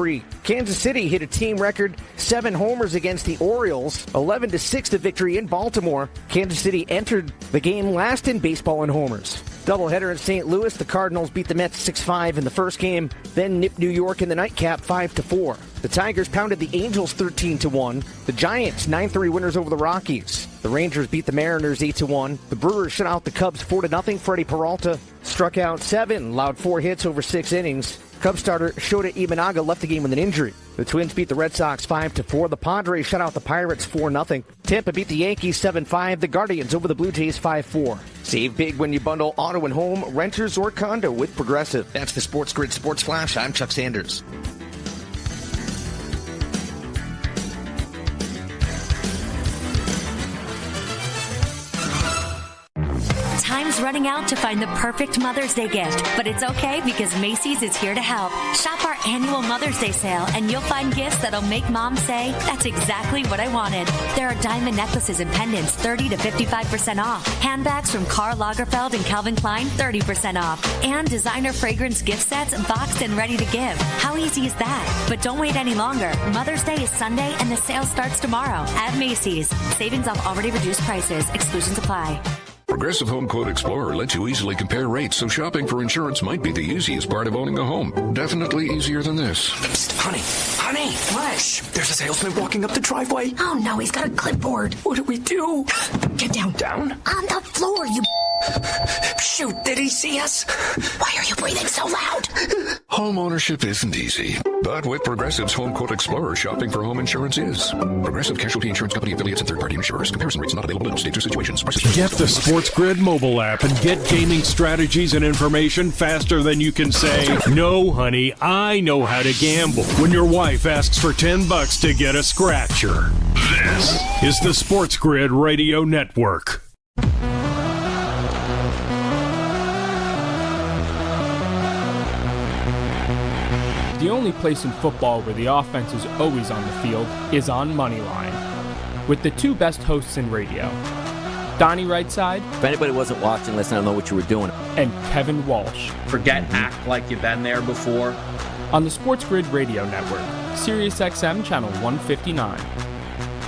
victory. Kansas City hit a team record 7 homers against the Orioles, 11-6 the victory in Baltimore. Kansas City entered the game last in baseball in homers. Doubleheader in St. Louis, the Cardinals beat the Mets 6-5 in the first game, then nipped New York in the nightcap 5-4. The Tigers pounded the Angels 13-1. The Giants 9-3 winners over the Rockies. The Rangers beat the Mariners 8-1. The Brewers shut out the Cubs 4-0. Freddie Peralta struck out 7, allowed 4 hits over 6 innings. Cubs starter Shota Imanaga left the game with an injury. The Twins beat the Red Sox 5-4. The Padres shut out the Pirates 4-0. Tampa beat the Yankees 7-5. The Guardians over the Blue Jays 5-4. Save big when you bundle auto and home, renters, or condo with Progressive. That's the SportsGrid Sports Flash. I'm Chuck Sanders. Time's running out to find the perfect Mother's Day gift, but it's okay because Macy's is here to help. Shop our annual Mother's Day sale and you'll find gifts that'll make mom say, that's exactly what I wanted. There are diamond necklaces and pendants 30 to 55% off. Handbags from Karl Lagerfeld and Calvin Klein 30% off. And designer fragrance gift sets boxed and ready to give. How easy is that? But don't wait any longer. Mother's Day is Sunday and the sale starts tomorrow at Macy's. Savings off already reduced prices. Exclusions apply. Progressive Home Quote Explorer lets you easily compare rates, so shopping for insurance might be the easiest part of owning a home. Definitely easier than this. Psst, honey, Flash. There's a salesman walking up the driveway. Oh no, he's got a clipboard. What do we do? Get down. Down? On the floor, you... Shoot, did he see us? Why are you breathing so loud? Home ownership isn't easy, but with Progressive's Home Quote Explorer, shopping for home insurance is. Progressive Casualty Insurance Company affiliates and third-party insurers. Comparison rates not available in all states or situations. Get the SportsGrid mobile app and get gaming strategies and information faster than you can say, no, honey, I know how to gamble, when your wife asks for $10 to get a scratcher. This is the SportsGrid Radio Network. The only place in football where the offense is always on the field is on Moneyline. With the two best hosts in radio, Donnie Rightside. If anybody wasn't watching, listen, I don't know what you were doing. And Kevin Walsh. Forget act like you've been there before. On the SportsGrid Radio Network, Sirius XM Channel 159.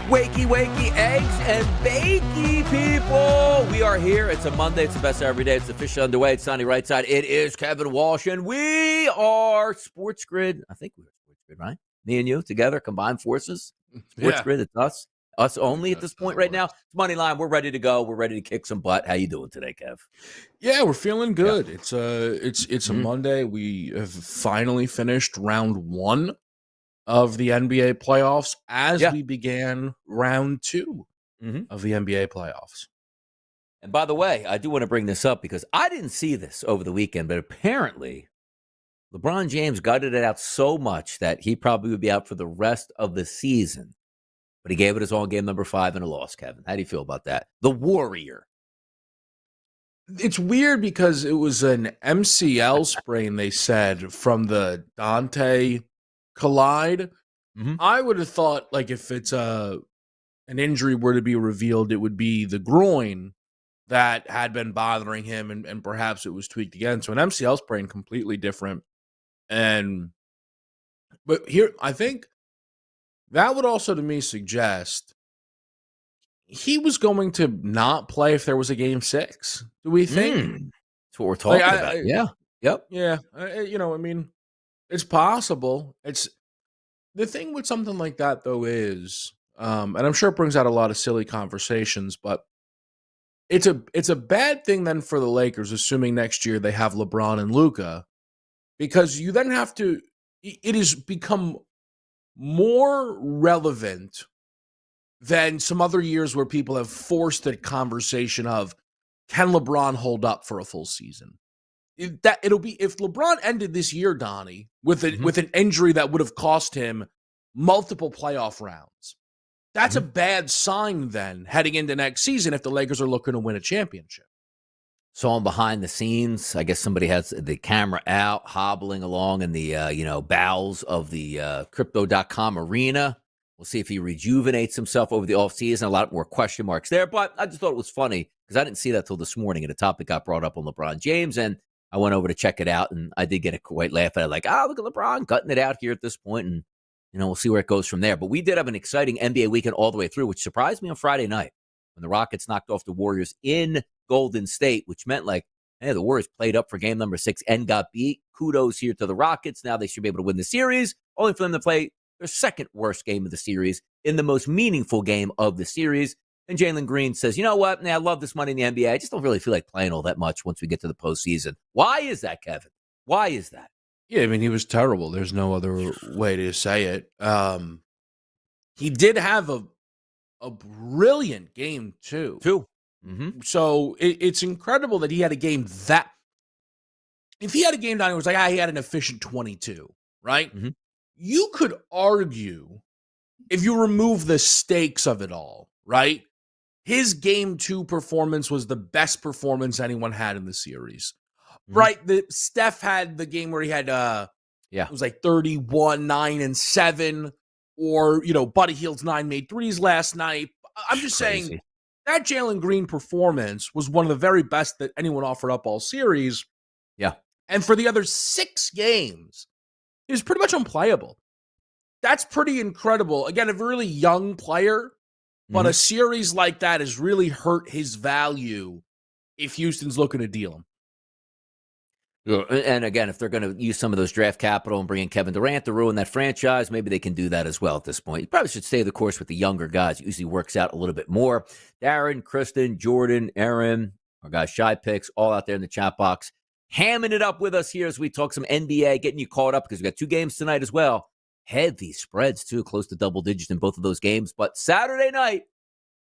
Wakey, eggs and bakey, people. We are here. It's a Monday. It's the best every day. It's officially underway. It's Donnie Rightside. It is Kevin Walsh, and we are SportsGrid. I think we're SportsGrid, right? Me and you together, combined forces. SportsGrid, It's us. Us only at this point right now. It's Moneyline. We're ready to go. We're ready to kick some butt. How you doing today, Kev? Yeah, we're feeling good. Yeah. It's a Monday. We have finally finished round 1 of the NBA playoffs as we began round 2 of the NBA playoffs. And by the way, I do want to bring this up because I didn't see this over the weekend, but apparently LeBron James gutted it out so much that he probably would be out for the rest of the season. But he gave it his all game number 5 and a loss, Kevin. How do you feel about that? The Warrior. It's weird because it was an MCL sprain, they said, from the Dante collide. I would have thought, like, if it's an injury were to be revealed, it would be the groin that had been bothering him, and perhaps it was tweaked again. So an MCL sprain, completely different. But here, I think that would also, to me, suggest he was going to not play if there was a game 6. Do we think? That's what we're talking about. Yeah. Yep. Yeah. I mean, it's possible. It's the thing with something like that, though, is, and I'm sure it brings out a lot of silly conversations, but it's a bad thing then for the Lakers, assuming next year they have LeBron and Luka, because you then have to. It has become more relevant than some other years where people have forced the conversation of, can LeBron hold up for a full season? It'll be if LeBron ended this year, Donnie, with an injury that would have cost him multiple playoff rounds. That's a bad sign then heading into next season if the Lakers are looking to win a championship. Saw him behind the scenes. I guess somebody has the camera out, hobbling along in the bowels of the Crypto.com arena. We'll see if he rejuvenates himself over the offseason. A lot more question marks there, but I just thought it was funny because I didn't see that till this morning, and a topic got brought up on LeBron James. And I went over to check it out, and I did get a quite laugh at it. Like, look at LeBron gutting it out here at this point, and we'll see where it goes from there. But we did have an exciting NBA weekend all the way through, which surprised me on Friday night when the Rockets knocked off the Warriors in Golden State, which meant the Warriors played up for game number 6 and got beat. Kudos here to the Rockets. Now they should be able to win the series, only for them to play their second worst game of the series in the most meaningful game of the series. And Jalen Green says, you know what? I love this money in the NBA. I just don't really feel like playing all that much once we get to the postseason. Why is that, Kevin? Why is that? Yeah, I mean, he was terrible. There's no other way to say it. He did have a brilliant game, too. Mm-hmm. So it's incredible that he had a game that... If he had a game down, it was like, he had an efficient 22, right? Mm-hmm. You could argue, if you remove the stakes of it all, right? His game 2 performance was the best performance anyone had in the series. Mm-hmm. Right? Steph had the game where he had, it was like 31, 9, and 7. Or, Buddy Hield's 9 made threes last night. I'm just saying that Jalen Green performance was one of the very best that anyone offered up all series. Yeah. And for the other 6 games, he was pretty much unplayable. That's pretty incredible. Again, a really young player, but a series like that has really hurt his value if Houston's looking to deal him. And again, if they're going to use some of those draft capital and bring in Kevin Durant to ruin that franchise, maybe they can do that as well at this point. You probably should stay the course with the younger guys. It usually works out a little bit more. Darren, Kristen, Jordan, Aaron, our guys, Shy Picks, all out there in the chat box, hamming it up with us here as we talk some NBA, getting you caught up because we got 2 games tonight as well. Heavy spreads, too, close to double digits in both of those games. But Saturday night,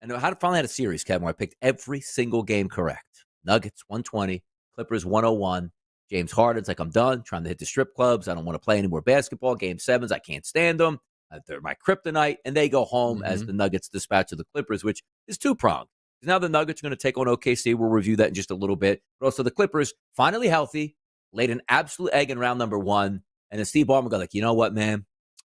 and I finally had a series, Kevin, where I picked every single game correct. Nuggets, 120. Clippers, 101. James Harden's like, I'm done trying to hit the strip clubs. I don't want to play any more basketball. Game 7s, I can't stand them. They're my kryptonite. And they go home as the Nuggets dispatch of the Clippers, which is 2-pronged. Now the Nuggets are going to take on OKC. We'll review that in just a little bit. But also the Clippers, finally healthy, laid an absolute egg in round number 1. And then Steve Ballmer got like, you know what, man?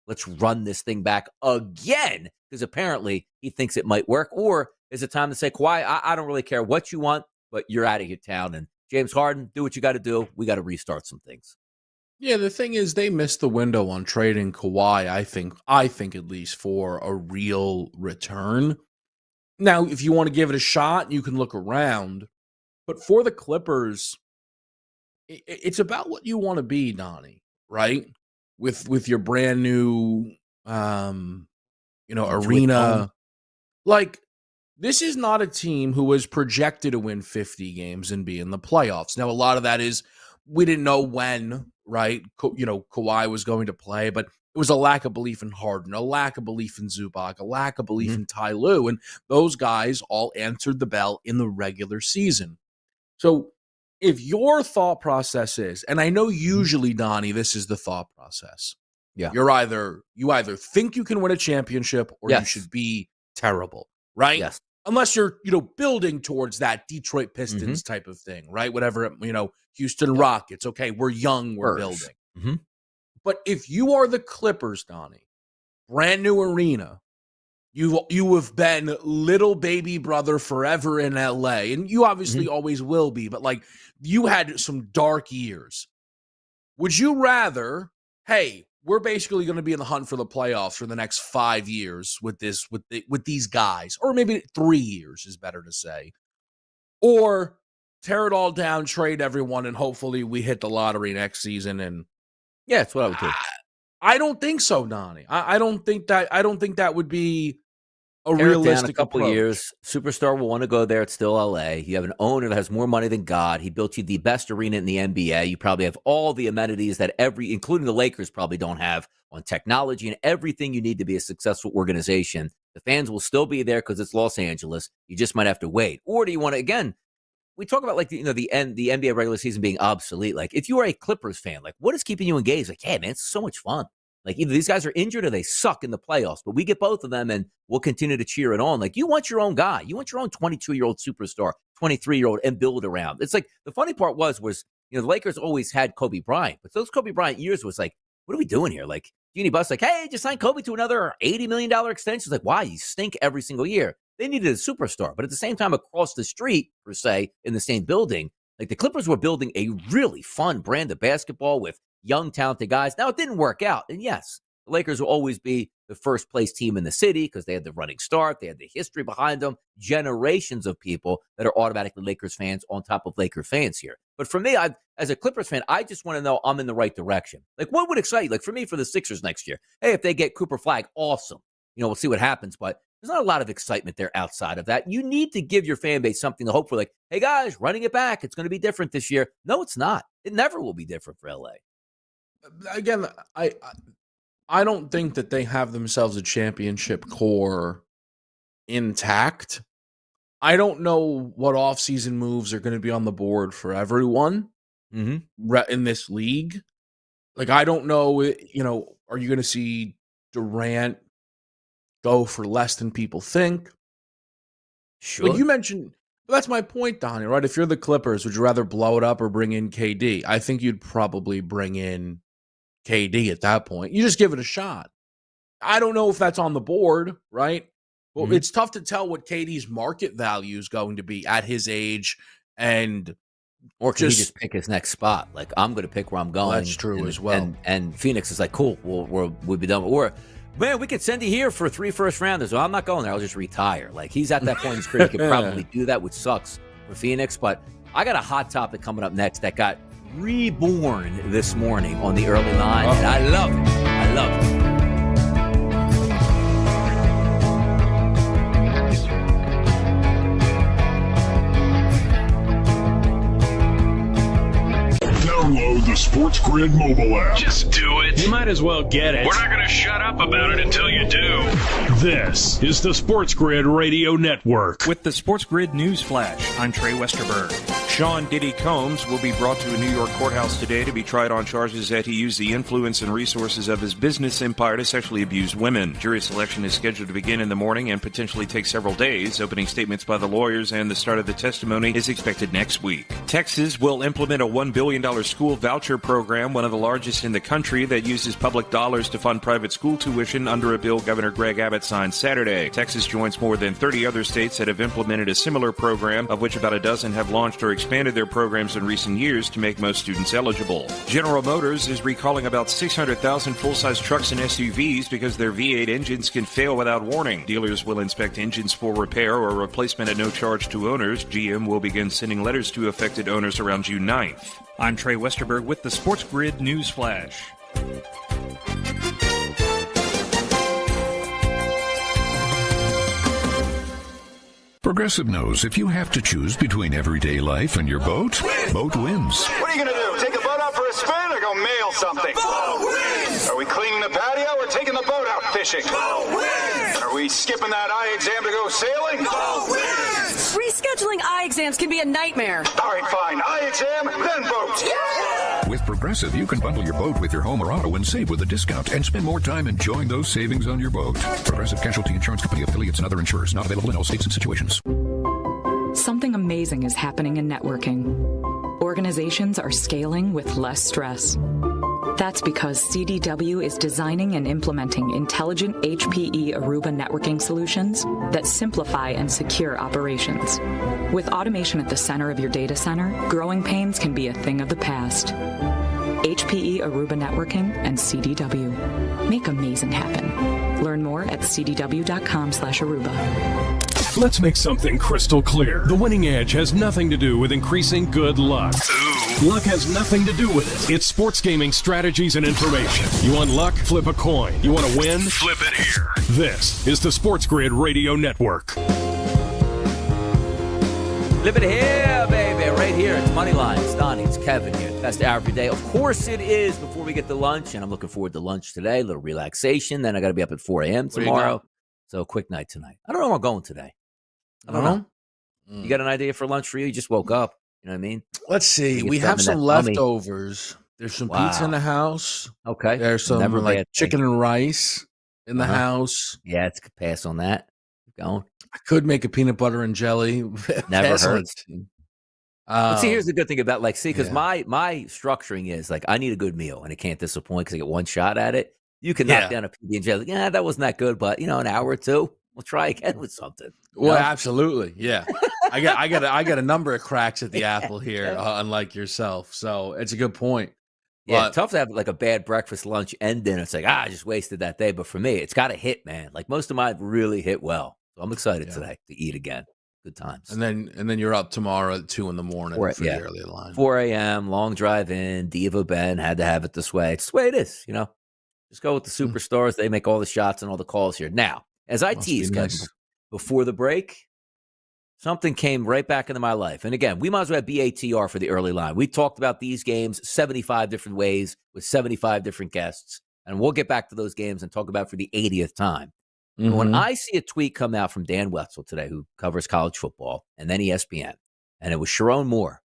Let's run this thing back again. Because apparently he thinks it might work. Or is it time to say, Kawhi, I don't really care what you want, but you're out of your town. And James Harden, do what you got to do. We got to restart some things. Yeah, the thing is, they missed the window on trading Kawhi, I think at least, for a real return. Now, if you want to give it a shot, you can look around. But for the Clippers, it's about what you want to be, Donnie, right? With your brand new, arena. Like, this is not a team who was projected to win 50 games and be in the playoffs. Now, a lot of that is we didn't know when, right? Kawhi was going to play, but it was a lack of belief in Harden, a lack of belief in Zubac, a lack of belief in Ty Lue, and those guys all answered the bell in the regular season. So if your thought process is, and I know usually, Donnie, this is the thought process. Yeah. You either think you can win a championship or you should be terrible, right? Yes. Unless you're, building towards that Detroit Pistons type of thing, right? Whatever, Houston Rockets. Okay, we're young, we're building. Mm-hmm. But if you are the Clippers, Donnie, brand new arena, you have been little baby brother forever in LA, and you obviously always will be, but like you had some dark years. Would you rather, hey, we're basically going to be in the hunt for the playoffs for the next 5 years with these guys, or maybe 3 years is better to say, or tear it all down, trade everyone, and hopefully we hit the lottery next season? And yeah, that's what I would do. I don't think so, Donnie. I don't think that would be a Tear realistic a couple approach. Years. Superstar will want to go there. It's still LA. You have an owner that has more money than God. He built you the best arena in the NBA. You probably have all the amenities that including the Lakers, probably don't have on technology and everything you need to be a successful organization. The fans will still be there because it's Los Angeles. You just might have to wait. Or do you want to, again, we talk about like the NBA regular season being obsolete. Like if you are a Clippers fan, like what is keeping you engaged? Like, yeah, man, it's so much fun. Like either these guys are injured or they suck in the playoffs, but we get both of them and we'll continue to cheer it on. Like you want your own guy. You want your own 22-year-old superstar, 23-year-old and build around. It's like the funny part was the Lakers always had Kobe Bryant, but those Kobe Bryant years was like, what are we doing here? Like Jeannie Buss like, hey, just sign Kobe to another $80 million extension. It's like, why? You stink every single year. They needed a superstar, but at the same time, across the street, per se, in the same building, Like the Clippers were building a really fun brand of basketball with young, talented guys. Now, it didn't work out. And yes, the Lakers will always be the first place team in the city because they had the running start. They had the history behind them, generations of people that are automatically Lakers fans on top of Laker fans here. But for me, as a Clippers fan, I just want to know I'm in the right direction. Like, what would excite you? Like, for me, for the Sixers next year, hey, if they get Cooper Flag, awesome. We'll see what happens. But there's not a lot of excitement there outside of that. You need to give your fan base something to hope for. Like, hey, guys, running it back. It's going to be different this year. No, it's not. It never will be different for LA. Again, I don't think that they have themselves a championship core intact. I don't know what offseason moves are going to be on the board for everyone in this league. Like, I don't know, are you going to see Durant go for less than people think? Sure. Like you mentioned, that's my point, Donnie, right? If you're the Clippers, would you rather blow it up or bring in KD? I think you'd probably bring in KD at that point. You just give it a shot. I don't know if that's on the board, right? Well, it's tough to tell what KD's market value is going to be at his age, or can he just pick his next spot? Like, I'm going to pick where I'm going. That's true as well. And Phoenix is like, cool, we'll be done. Or, man, we could send you here for 3 first-rounders. Well, I'm not going there. I'll just retire. Like, he's at that point in his career. He could probably do that, which sucks for Phoenix. But I got a hot topic coming up next that got reborn this morning on the early line, and I love it. I love it. Download the SportsGrid mobile app. Just do it. You might as well get it. We're not going to shut up about it until you do. This is the SportsGrid Radio Network. With the SportsGrid News Flash, I'm Trey Westerberg. Sean Diddy Combs will be brought to a New York courthouse today to be tried on charges that he used the influence and resources of his business empire to sexually abuse women. Jury selection is scheduled to begin in the morning and potentially take several days. Opening statements by the lawyers and the start of the testimony is expected next week. Texas will implement a $1 billion school voucher program, one of the largest in the country, that uses public dollars to fund private school tuition under a bill Governor Greg Abbott signed Saturday. Texas joins more than 30 other states that have implemented a similar program, of which about a dozen have launched or expanded their programs in recent years to make most students eligible. General Motors is recalling about 600,000 full-size trucks and SUVs because their V8 engines can fail without warning. Dealers will inspect engines for repair or replacement at no charge to owners. GM will begin sending letters to affected owners around June 9th. I'm Trey Westerberg with the SportsGrid News Flash. Progressive knows if you have to choose between everyday life and your boat, boat wins. What are you going to do? Take the boat out for a spin or go mail something? Boat wins! Are we cleaning the patio or taking the boat out fishing? Boat wins! Are we skipping that eye exam to go sailing? Boat wins! Rescheduling eye exams can be a nightmare. All right, fine. Eye exam, then boat. Yeah! With Progressive, you can bundle your boat with your home or auto and save with a discount and spend more time enjoying those savings on your boat. Progressive Casualty Insurance Company, affiliates, and other insurers. Not available in all states and situations. Something amazing is happening in networking. Organizations are scaling with less stress. That's because CDW is designing and implementing intelligent HPE Aruba networking solutions that simplify and secure operations. With automation at the center of your data center, growing pains can be a thing of the past. HPE Aruba Networking and CDW. Make amazing happen. Learn more at cdw.com/Aruba. Let's make something crystal clear. The winning edge has nothing to do with increasing good luck. Luck has nothing to do with it. It's sports gaming strategies and information. You want luck? Flip a coin. You want to win? Flip it here. This is the SportsGrid Radio Network. Flip it here, baby. Right here. It's Moneyline. It's Donnie. It's Kevin here. Best hour every day. Of course it is before we get to lunch, and I'm looking forward to lunch today. A little relaxation. Then I got to be up at 4 a.m. tomorrow. So quick night tonight. I don't know where I'm going today. I don't know. You got an idea for lunch for you? You just woke up. You know what I mean? Let's see. We have some leftovers. There's some pizza in the house. Okay. There's some chicken and rice in the house. Yeah, it's a pass on that. Keep going. I could make a peanut butter and jelly. Never hurts. But see, here's the good thing about because my structuring is I need a good meal and it can't disappoint because I get one shot at it. You can knock down a PB and jelly. That wasn't that good, but an hour or two, we'll try again with something. Well, absolutely, yeah. I got a number of cracks at the apple here, unlike yourself. So it's a good point. Yeah, But tough to have like a bad breakfast, lunch, and dinner. It's like, I just wasted that day. But for me, it's got to hit, man. Like most of mine really hit well. So I'm excited today to eat again. Good times. And then you're up tomorrow at 2 a.m. for the early line. 4 a.m., long drive in, Diva Ben had to have it this way. It's the way it is, Just go with the superstars. They make all the shots and all the calls here. Now, as I teased, Kevin, before the break, something came right back into my life. And again, we might as well have BATR for the early line. We talked about these games 75 different ways with 75 different guests. And we'll get back to those games and talk about for the 80th time. Mm-hmm. When I see a tweet come out from Dan Wetzel today, who covers college football, and then ESPN, and it was Sharon Moore,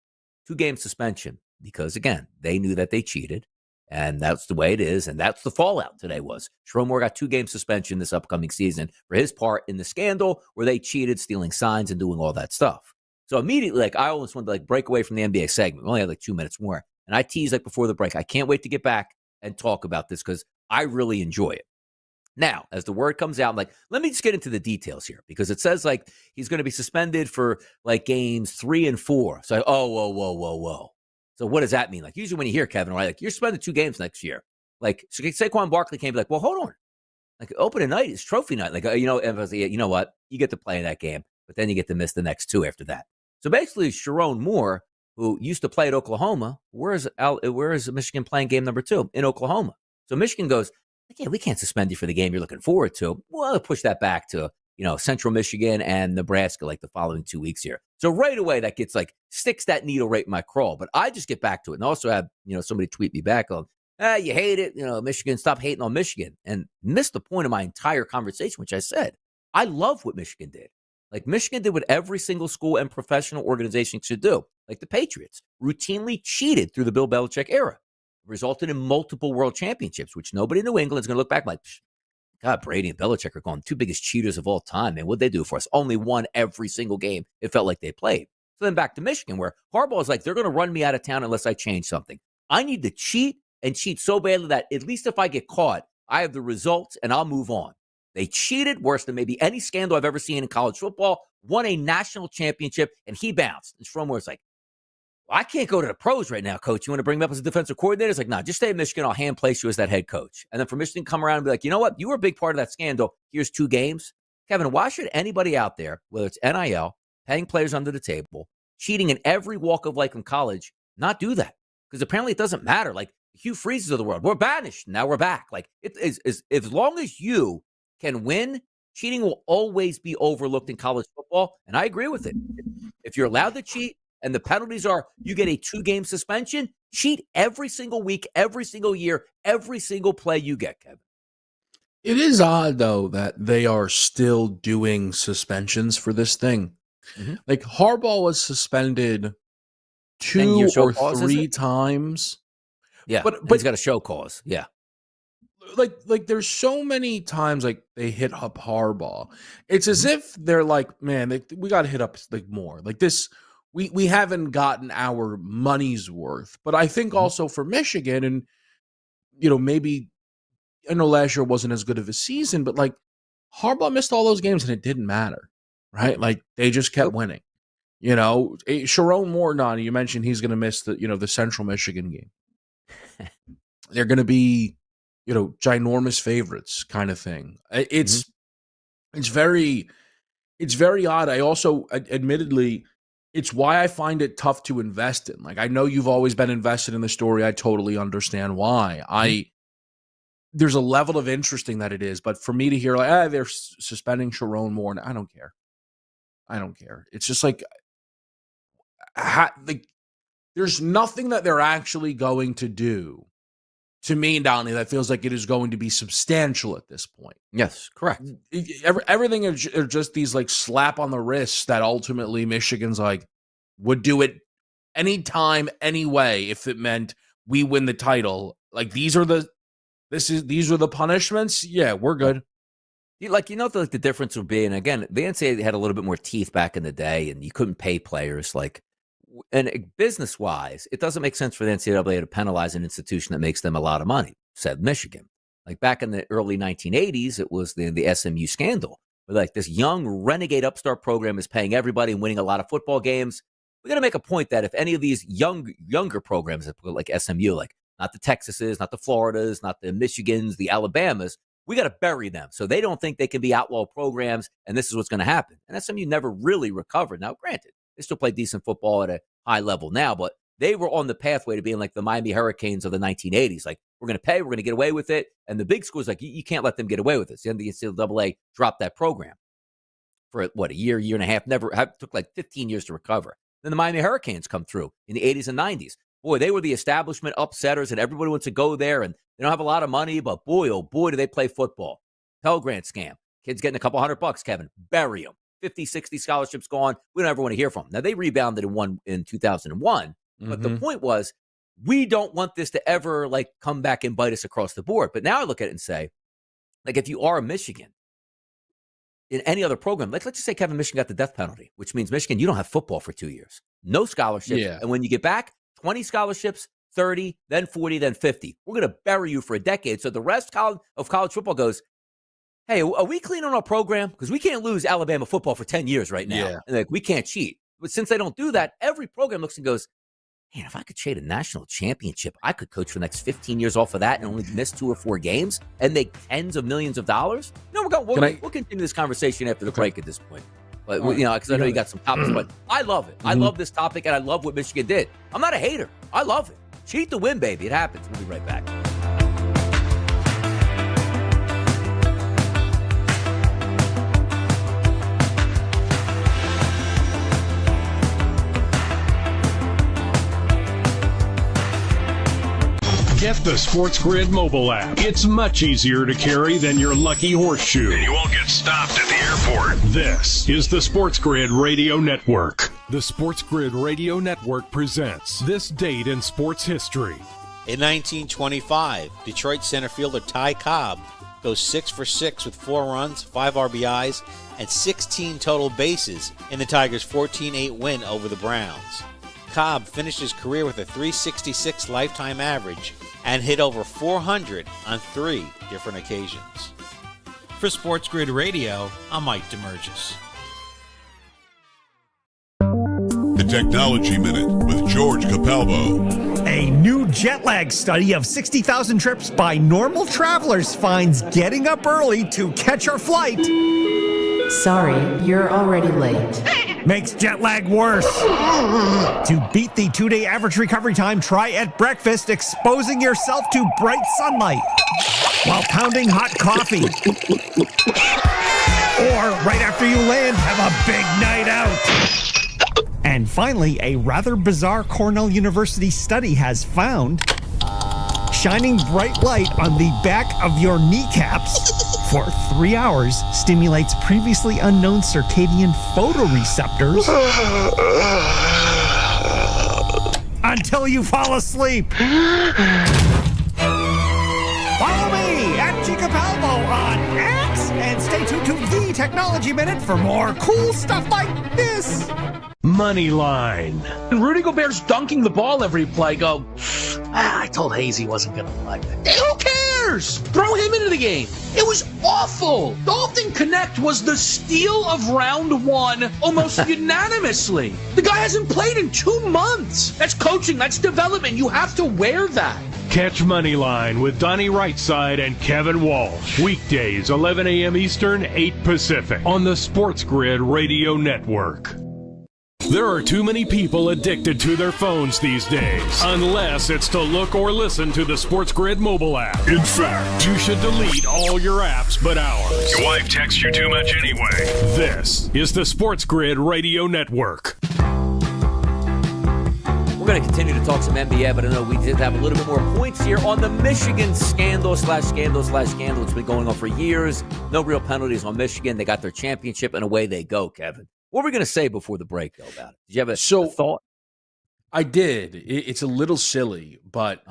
2-game suspension, because, again, they knew that they cheated. And that's the way it is. And that's the fallout today was. Sharon Moore got 2-game suspension this upcoming season for his part in the scandal where they cheated, stealing signs and doing all that stuff. So immediately, I almost wanted to break away from the NBA segment. We only had 2 minutes more. And I teased before the break, I can't wait to get back and talk about this because I really enjoy it. Now, as the word comes out, I'm like, let me just get into the details here because it says he's going to be suspended for games 3 and 4. So, whoa. So what does that mean? Usually when you hear Kevin, right, you're suspended 2 games next year. So Saquon Barkley can't be well, hold on. Opening night is trophy night. You know what? You get to play in that game, but then you get to miss the next 2 after that. So basically, Sharon Moore, who used to play at Oklahoma, where is Michigan playing game number 2? In Oklahoma. So Michigan goes, we can't suspend you for the game you're looking forward to. Well, push that back to Central Michigan and Nebraska the following 2 weeks here. So right away that gets sticks that needle right in my crawl. But I just get back to it and also have, somebody tweet me back on, you hate it, Michigan, stop hating on Michigan. And missed the point of my entire conversation, which I said, I love what Michigan did. Michigan did what every single school and professional organization should do. The Patriots routinely cheated through the Bill Belichick era, resulted in multiple world championships, which nobody in New England is going to look back God, Brady and Belichick are going 2 biggest cheaters of all time, man. What'd they do for us? Only won every single game it felt like they played. So then back to Michigan, where Harbaugh is they're going to run me out of town unless I change something. I need to cheat and cheat so badly that at least if I get caught, I have the results and I'll move on. They cheated worse than maybe any scandal I've ever seen in college football, won a national championship, and he bounced. And Stromore's I can't go to the pros right now, coach. You want to bring me up as a defensive coordinator? It's nah, just stay at Michigan. I'll hand place you as that head coach. And then for Michigan to come around and be you know what? You were a big part of that scandal. Here's 2 games. Kevin, why should anybody out there, whether it's NIL, paying players under the table, cheating in every walk of life in college, not do that? Because apparently it doesn't matter. Hugh Freezes of the world, we're banished. Now we're back. It is as long as you can win, cheating will always be overlooked in college football. And I agree with it. If you're allowed to cheat, and the penalties are you get a 2-game suspension, cheat every single week, every single year, every single play you get, Kevin. It is odd, though, that they are still doing suspensions for this thing. Mm-hmm. Harbaugh was suspended 2 or 3 times. Yeah, but he's got a show cause. Yeah. There's so many times they hit up Harbaugh. It's as if they're man, we got to hit up more. This... We haven't gotten our money's worth. But I think also for Michigan, and, maybe, I know last year wasn't as good of a season, but, Harbaugh missed all those games and it didn't matter, right? They just kept winning. Sharon Moore, Nani, you mentioned he's going to miss the Central Michigan game. They're going to be, ginormous favorites kind of thing. It's very odd. I also, admittedly, it's why I find it tough to invest in. I know you've always been invested in the story. I totally understand why. There's a level of interesting that it is, but for me to hear they're suspending Sharon Moore, I don't care. It's just there's nothing that they're actually going to do to me, Donnie, that feels like it is going to be substantial at this point. Yes, correct. Everything are just these slap on the wrists that ultimately Michigan's would do it anytime, anyway, if it meant we win the title. These are the punishments. Yeah, we're good. The difference would be, and again, the NCAA had a little bit more teeth back in the day, and you couldn't pay players and business-wise, it doesn't make sense for the NCAA to penalize an institution that makes them a lot of money, said Michigan. Back in the early 1980s, it was the SMU scandal. where like this young renegade upstart program is paying everybody and winning a lot of football games. We got to make a point that if any of these younger programs, like SMU, like not the Texases, not the Floridas, not the Michigans, the Alabamas, we got to bury them so they don't think they can be outlaw programs, and this is what's going to happen. And SMU never really recovered. Now, granted, they still play decent football at a high level now, but they were on the pathway to being like the Miami Hurricanes of the 1980s. Like, we're going to pay, we're going to get away with it. And the big schools, like, you can't let them get away with it. So the NCAA dropped that program for, a year and a half. Took like 15 years to recover. Then the Miami Hurricanes come through in the 80s and 90s. Boy, they were the establishment upsetters, and everybody wants to go there, and they don't have a lot of money, but boy, oh boy, do they play football. Pell Grant scam. Kids getting a couple $100, Kevin. Bury them. 50, 60 scholarships gone. We don't ever want to hear from them. Now, they rebounded in 2001, but the point was, we don't want this to ever, like, come back and bite us across the board. But now I look at it and say, like, if you are a Michigan, in any other program, like, let's just say, Kevin, Michigan got the death penalty, which means, Michigan, you don't have football for 2 years. No scholarships. Yeah. And when you get back, 20 scholarships, 30, then 40, then 50. We're going to bury you for a decade. So the rest of college football goes, hey, are we clean on our program? Because we can't lose Alabama football for 10 years right now. Yeah. And like, we can't cheat. But since they don't do that, every program looks and goes, man, if I could trade a national championship, I could coach for the next 15 years off of that and only miss 2 or 4 games and make tens of millions of dollars. No, we'll continue this conversation after the break at this point. But, because I know you got some topics, but I love it. I love this topic, and I love what Michigan did. I'm not a hater. I love it. Cheat to win, baby. It happens. We'll be right back. Get the SportsGrid mobile app. It's much easier to carry than your lucky horseshoe. And you won't get stopped at the airport. This is the SportsGrid Radio Network. The SportsGrid Radio Network presents This Date in Sports History. In 1925, Detroit center fielder Ty Cobb goes 6 for 6 with 4 runs, 5 RBIs, and 16 total bases in the Tigers' 14-8 win over the Browns. Cobb finished his career with a .366 lifetime average and hit over 400 on 3 different occasions. For SportsGrid Radio, I'm Mike DeMurgis. The Technology Minute with George Capalbo. A new jet lag study of 60,000 trips by normal travelers finds getting up early to catch our flight Sorry, you're already late. makes jet lag worse. To beat the 2-day average recovery time, try at breakfast exposing yourself to bright sunlight while pounding hot coffee. Or right after you land, have a big night out. And finally, a rather bizarre Cornell University study has found shining bright light on the back of your kneecaps for 3 hours stimulates previously unknown circadian photoreceptors until you fall asleep. Follow me at Chicapalbo on X and stay tuned to The Technology Minute for more cool stuff like this. Moneyline. And Rudy Gobert's dunking the ball every play. I told Hayes he wasn't going to play. Who cares? Throw him into the game. It was awful. Dalton Connect was the steal of round 1 almost unanimously. The guy hasn't played in 2 months. That's coaching. That's development. You have to wear that. Catch Moneyline with Donnie Rightside and Kevin Walsh. Weekdays, 11 a.m. Eastern, 8 Pacific. On the SportsGrid Radio Network. There are too many people addicted to their phones these days, unless it's to look or listen to the SportsGrid mobile app. In fact, you should delete all your apps but ours. Your wife texts you too much anyway. This is the SportsGrid Radio Network. We're going to continue to talk some NBA, but I know we did have a little bit more points here on the Michigan scandal. It's been going on for years. No real penalties on Michigan. They got their championship, and away they go, Kevin. What were we going to say before the break, though, about it? Did you have a thought? I did. It's a little silly, but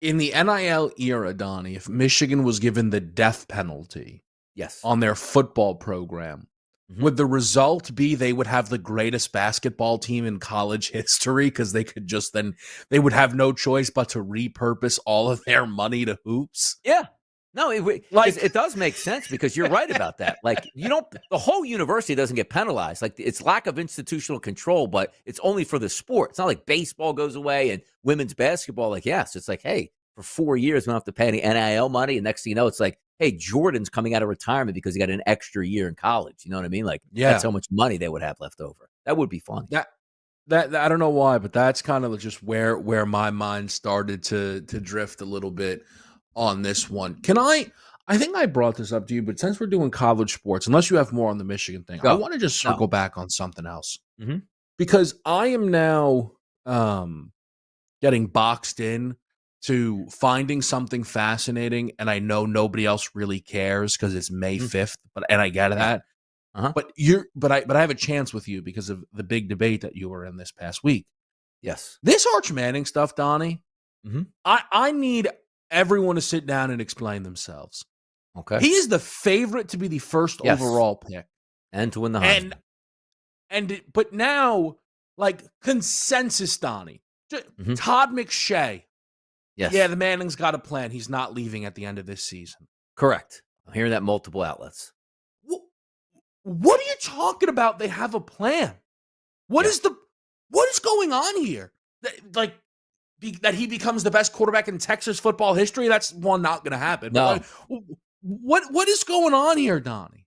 in the NIL era, Donnie, if Michigan was given the death penalty on their football program, would the result be they would have the greatest basketball team in college history because they could just they would have no choice but to repurpose all of their money to hoops? Yeah. No, it does make sense because you're right about that. Like, the whole university doesn't get penalized. Like, it's lack of institutional control, but it's only for the sport. It's not like baseball goes away and women's basketball. Like, yes, it's like, hey, for 4 years, we don't have to pay any NIL money. And next thing you know, it's like, hey, Jordan's coming out of retirement because he got an extra year in college. You know what I mean? Like, that's how much money they would have left over. That would be fun. That I don't know why, but that's kind of just where my mind started to drift a little bit on this one. I think I brought this up to you, but since we're doing college sports, unless you have more on the Michigan thing, I want to just circle back on something else. Mm-hmm. Because I am now getting boxed in to finding something fascinating, and I know nobody else really cares because it's May 5th, and I get that. Uh-huh. But I have a chance with you because of the big debate that you were in this past week. Yes. This Arch Manning stuff, Donnie, I need everyone to sit down and explain themselves. Okay. He is the favorite to be the first overall pick. And to win the Heisman. But now, like, consensus, Donnie. Todd McShay. Yes. Yeah, the Manning's got a plan. He's not leaving at the end of this season. Correct. I'm hearing that multiple outlets. What are you talking about? They have a plan. What is going on here? That he becomes the best quarterback in Texas football history? That's not going to happen. No. What is going on here, Donnie?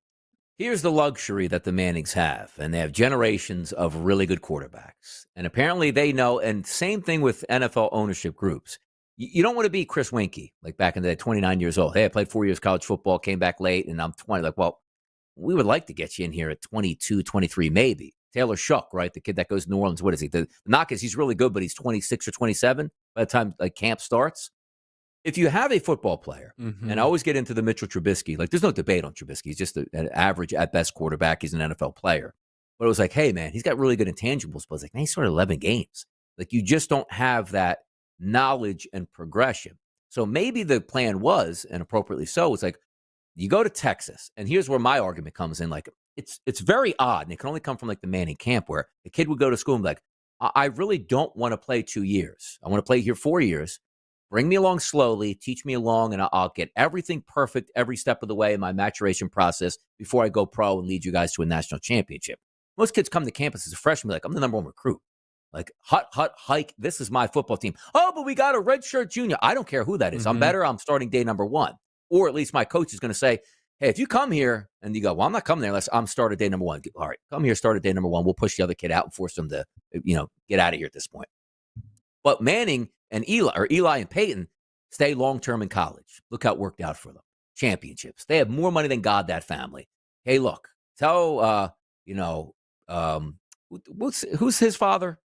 Here's the luxury that the Mannings have, and they have generations of really good quarterbacks. And apparently they know, and same thing with NFL ownership groups. You don't want to be Chris Weinke, like back in the day, 29 years old. Hey, I played 4 years college football, came back late, and I'm 20. Like, well, we would like to get you in here at 22, 23, maybe. Taylor Shuck, right? The kid that goes to New Orleans. What is he? The knock is he's really good, but he's 26 or 27 by the time camp starts. If you have a football player, and I always get into the Mitchell Trubisky, like there's no debate on Trubisky. He's just an average at best quarterback. He's an NFL player. But it was like, hey, man, he's got really good intangibles. But it's like, man, he started 11 games. Like, you just don't have that knowledge and progression. So maybe the plan was, and appropriately so, it's like, you go to Texas, and here's where my argument comes in. Like, it's very odd, and it can only come from like the Manning camp where the kid would go to school and be like, I really don't want to play 2 years. I want to play here 4 years. Bring me along slowly, teach me along, and I'll get everything perfect every step of the way in my maturation process before I go pro and lead you guys to a national championship. Most kids come to campus as a freshman, like, I'm the number one recruit. Like, hike, this is my football team. Oh, but we got a redshirt junior. I don't care who that is. I'm better. I'm starting day number one. Or at least my coach is going to say, hey, if you come here and you go, well, I'm not coming there unless I'm started day number one. All right, come here, start at day number one. We'll push the other kid out and force them to, get out of here at this point. But Manning and Eli and Peyton stay long-term in college. Look how it worked out for them. Championships. They have more money than God, that family. Hey, look, tell, who's his father?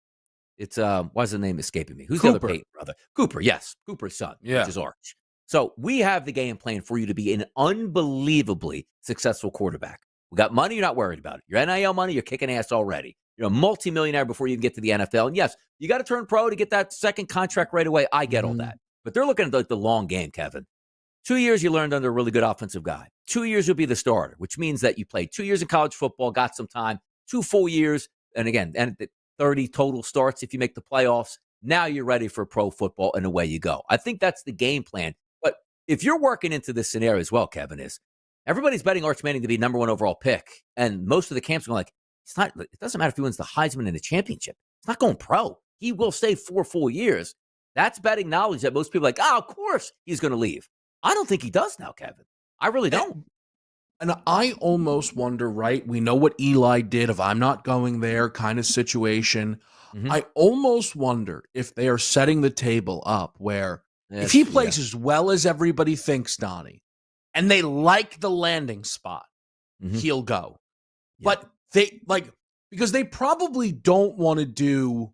It's, why is the name escaping me? Who's Cooper. the other Peyton brother? Cooper, yes. Cooper's son, Yeah. which is Arch. So we have the game plan for you to be an unbelievably successful quarterback. We got money, you're not worried about it. Your NIL money, you're kicking ass already. You're a multimillionaire before you even get to the NFL. And yes, you got to turn pro to get that second contract right away. I get all that. But they're looking at the long game, Kevin. 2 years you learned under a really good offensive guy. 2 years you'll be the starter, which means that you played 2 years in college football, got some time, 2 full years, and again, 30 total starts if you make the playoffs. Now you're ready for pro football, and away you go. I think that's the game plan. But if you're working into this scenario as well, Kevin, is everybody's betting Arch Manning to be number one overall pick, and most of the camps are going like, it doesn't matter if he wins the Heisman and the championship. It's not going pro. He will stay 4 full years. That's betting knowledge that most people are like, of course he's going to leave. I don't think he does now, Kevin. I really don't. And I almost wonder, right? We know what Eli did of I'm not going there kind of situation. I almost wonder if they are setting the table up where if he plays as well as everybody thinks, Donnie, and they like the landing spot, he'll go. Yeah. But because they probably don't want to do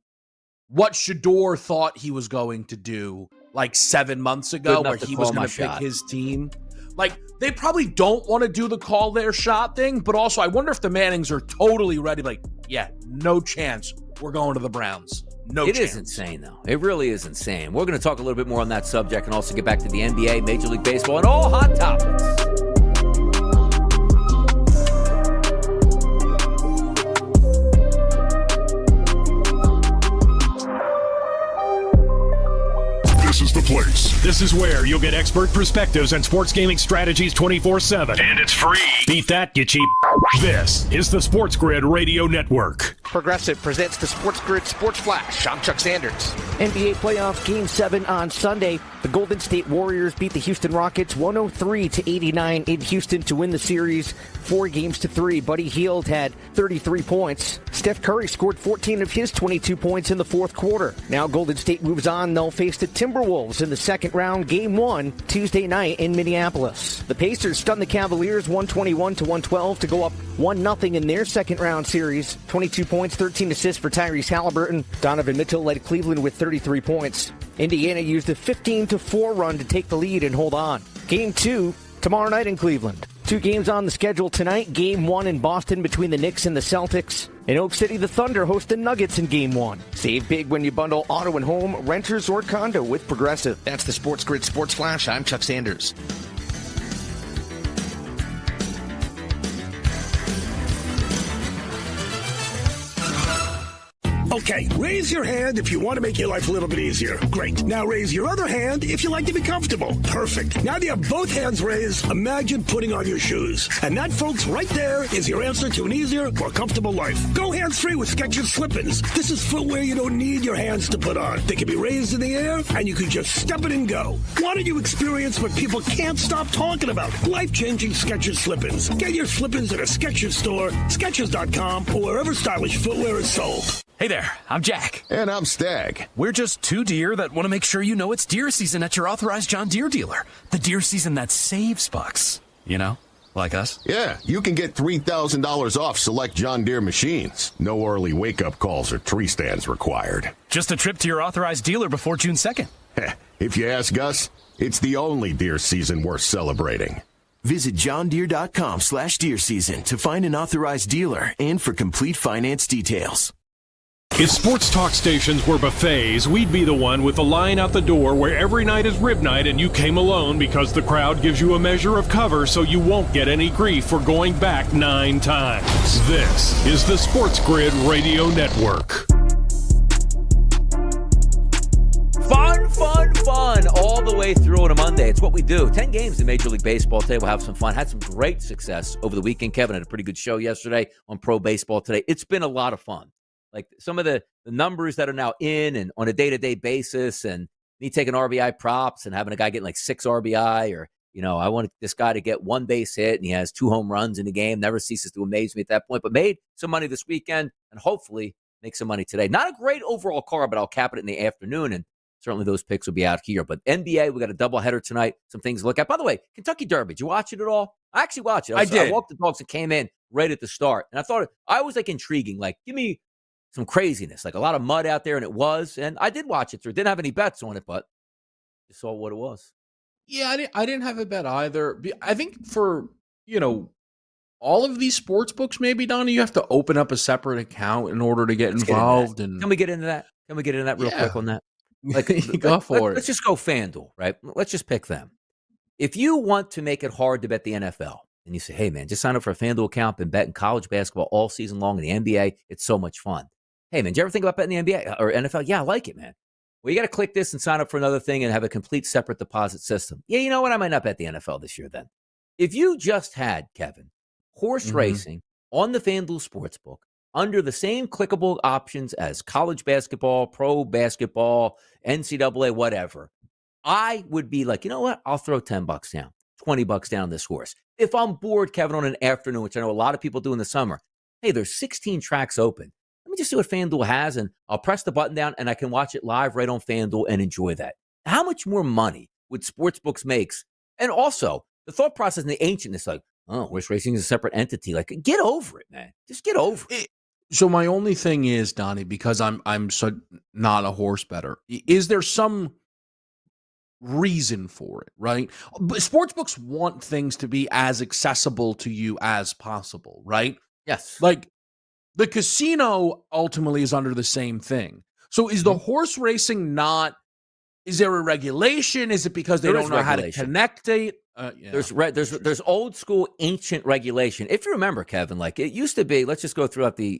what Shador thought he was going to do like 7 months ago, where he was going to pick his team. Like, they probably don't want to do the call their shot thing, but also I wonder if the Mannings are totally ready. Like, yeah, no chance. We're going to the Browns. No chance. It is insane, though. It really is insane. We're going to talk a little bit more on that subject and also get back to the NBA, Major League Baseball, and all hot topics. This is the place. This is where you'll get expert perspectives and sports gaming strategies 24/7. And it's free. Beat that, you cheap. This is the SportsGrid Radio Network. Progressive presents the SportsGrid Sports Flash. I'm Chuck Sanders. NBA playoffs Game 7 on Sunday. The Golden State Warriors beat the Houston Rockets 103-89 in Houston to win the series 4-3. Buddy Hield had 33 points. Steph Curry scored 14 of his 22 points in the fourth quarter. Now Golden State moves on. They'll face the Timberwolves in the second round, Game 1, Tuesday night in Minneapolis. The Pacers stunned the Cavaliers 121-112 to go up 1-0 in their second round series. 22 points, 13 assists for Tyrese Halliburton. Donovan Mitchell led Cleveland with 33 points. Indiana used a 15-4 run to take the lead and hold on. Game 2 tomorrow night in Cleveland. 2 games on the schedule tonight. Game 1 in Boston between the Knicks and the Celtics. In Oak City, the Thunder host the Nuggets in Game 1. Save big when you bundle auto and home, renters, or condo with Progressive. That's the SportsGrid Sports Flash. I'm Chuck Sanders. Okay, raise your hand if you want to make your life a little bit easier. Great. Now raise your other hand if you like to be comfortable. Perfect. Now that you have both hands raised, imagine putting on your shoes. And that, folks, right there is your answer to an easier, more comfortable life. Go hands-free with Skechers Slip-ins. This is footwear you don't need your hands to put on. They can be raised in the air, and you can just step it and go. Why don't you experience what people can't stop talking about? Life-changing Skechers Slip-ins. Get your Slip-ins at a Skechers store, Skechers.com, or wherever stylish footwear is sold. Hey there, I'm Jack. And I'm Stag. We're just two deer that want to make sure you know it's deer season at your authorized John Deere dealer. The deer season that saves bucks. You know, like us. Yeah, you can get $3,000 off select John Deere machines. No early wake-up calls or tree stands required. Just a trip to your authorized dealer before June 2nd. If you ask us, it's the only deer season worth celebrating. Visit johndeere.com/deer season to find an authorized dealer and for complete finance details. If sports talk stations were buffets, we'd be the one with the line out the door where every night is rib night and you came alone because the crowd gives you a measure of cover so you won't get any grief for going back 9 times. This is the SportsGrid Radio Network. Fun all the way through on a Monday. It's what we do. 10 games in Major League Baseball today. We'll have some fun. Had some great success over the weekend. Kevin had a pretty good show yesterday on Pro Baseball today. It's been a lot of fun. Like some of the numbers that are now in and on a day-to-day basis, and me taking RBI props and having a guy getting like 6 RBI, or, you know, I want this guy to get 1 base hit and he has 2 home runs in the game. Never ceases to amaze me at that point, but made some money this weekend and hopefully make some money today. Not a great overall card, but I'll cap it in the afternoon, and certainly those picks will be out here. But NBA, we got a doubleheader tonight. Some things to look at. By the way, Kentucky Derby, did you watch it at all? I actually watched it. I did. I walked the dogs and came in right at the start, and I thought I was like intriguing. Like, give me some craziness, like a lot of mud out there, and it was. And I did watch it through. Didn't have any bets on it, but you saw what it was. Yeah, I didn't have a bet either. I think for, you know, all of these sports books, maybe, Donnie, you have to open up a separate account in order to get involved. Can we get into that? Can we get into that real quick on that? Like, go for it. Let's just go FanDuel, right? Let's just pick them. If you want to make it hard to bet the NFL, and you say, hey, man, just sign up for a FanDuel account and bet in college basketball all season long in the NBA. It's so much fun. Hey, man, did you ever think about betting the NBA or NFL? Yeah, I like it, man. Well, you got to click this and sign up for another thing and have a complete separate deposit system. Yeah, you know what? I might not bet the NFL this year then. If you just had, Kevin, horse racing on the FanDuel Sportsbook under the same clickable options as college basketball, pro basketball, NCAA, whatever, I would be like, you know what? I'll throw $10 down, $20 down this horse. If I'm bored, Kevin, on an afternoon, which I know a lot of people do in the summer, hey, there's 16 tracks open. Let me just see what FanDuel has, and I'll press the button down, and I can watch it live right on FanDuel and enjoy that. How much more money would sportsbooks make? And also, the thought process and the ancientness, like, oh, horse racing is a separate entity. Like, get over it, man. Just get over it. So my only thing is, Donnie, because I'm so not a horse bettor, is there some reason for it, right? But sportsbooks want things to be as accessible to you as possible, right? Yes. Like, the casino ultimately is under the same thing. So is the horse racing not, is there a regulation? Is it because they don't know how to connect it? Yeah. There's old school ancient regulation. If you remember, Kevin, like it used to be, let's just go throughout the,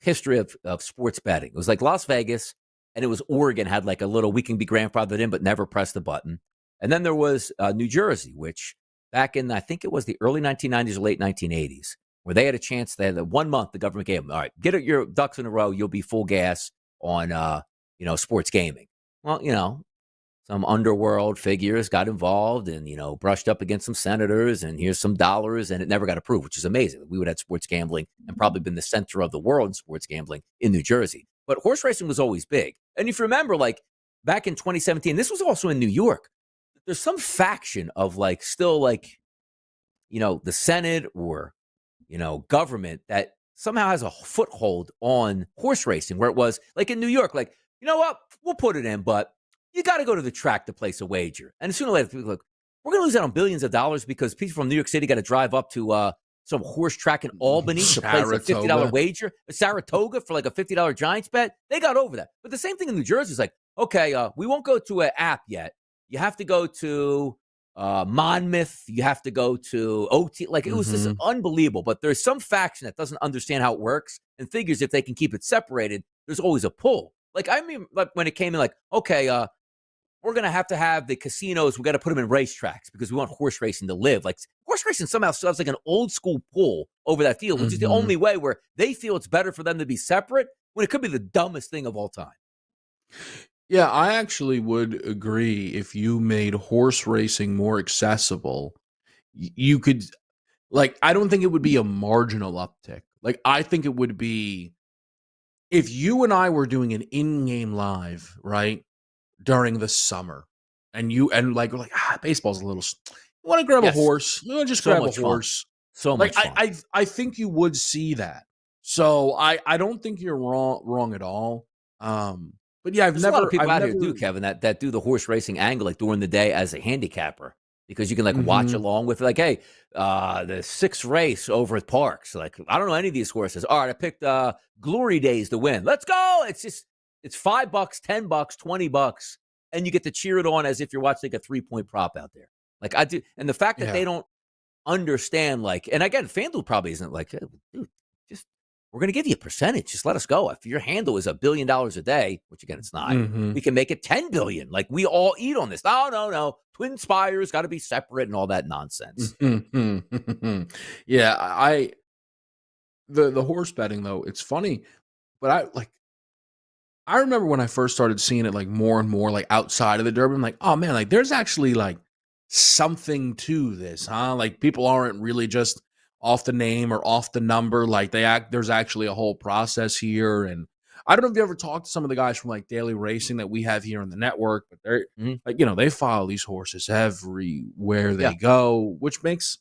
history of sports betting. It was like Las Vegas. and it was Oregon had like a little, we can be grandfathered in, but never press the button. And then there was New Jersey, which back in, I think it was the early 1990s or late 1980s, where they had a chance. They had 1 month, the government gave them, all right, get your ducks in a row. You'll be full gas on, sports gaming. Well, some underworld figures got involved and, brushed up against some senators, and here's some dollars, and it never got approved, which is amazing. We would have sports gambling and probably been the center of the world in sports gambling in New Jersey. But horse racing was always big. And if you remember, like back in 2017, this was also in New York. There's some faction of the Senate or, government that somehow has a foothold on horse racing, where it was like in New York, like, you know what, we'll put it in, but you got to go to the track to place a wager. And sooner or later, people are like, we're going to lose out on billions of dollars because people from New York City got to drive up to some horse track in Albany to place a $50 wager, Saratoga for like a $50 Giants bet. They got over that. But the same thing in New Jersey is like, okay, we won't go to an app yet. You have to go to Monmouth. You have to go to OT. Like, it was just unbelievable. But there's some faction that doesn't understand how it works and figures if they can keep it separated, there's always a pull. Like, I mean, like when it came in, like, okay, we're going to have the casinos. We got to put them in racetracks because we want horse racing to live. Like, horse racing somehow still has like an old school pull over that field, which is the only way where they feel it's better for them to be separate when it could be the dumbest thing of all time. Yeah, I actually would agree. If you made horse racing more accessible, you could, like, I don't think it would be a marginal uptick. Like, I think it would be if you and I were doing an in-game live, right, during the summer, and we're like, baseball's a little, you want to grab a horse, you want to just grab a horse. So much fun. I think you would see that. So I don't think you're wrong at all. But yeah, There's a lot of people out here do, Kevin, that do the horse racing angle like during the day as a handicapper, because you can like watch along with, like, hey, the sixth race over at Parks. Like, I don't know any of these horses. All right, I picked Glory Days to win. Let's go. It's $5, $10, $20, and you get to cheer it on as if you're watching like a 3-point prop out there. Like I do, and the fact that they don't understand, like, and again, FanDuel probably isn't like, hey, dude, we're going to give you a percentage. Just let us go. If your handle is $1 billion a day, which again, it's not, we can make it 10 billion. Like, we all eat on this. No. Twin Spires got to be separate and all that nonsense. Yeah. The horse betting though, it's funny, but I remember when I first started seeing it like more and more like outside of the Derby, I'm like, oh man, like there's actually like something to this, huh? Like, people aren't really just off the name or off the number. Like, there's actually a whole process here. And I don't know if you ever talked to some of the guys from like Daily Racing that we have here on the network, but they're like, they follow these horses everywhere they go, which makes,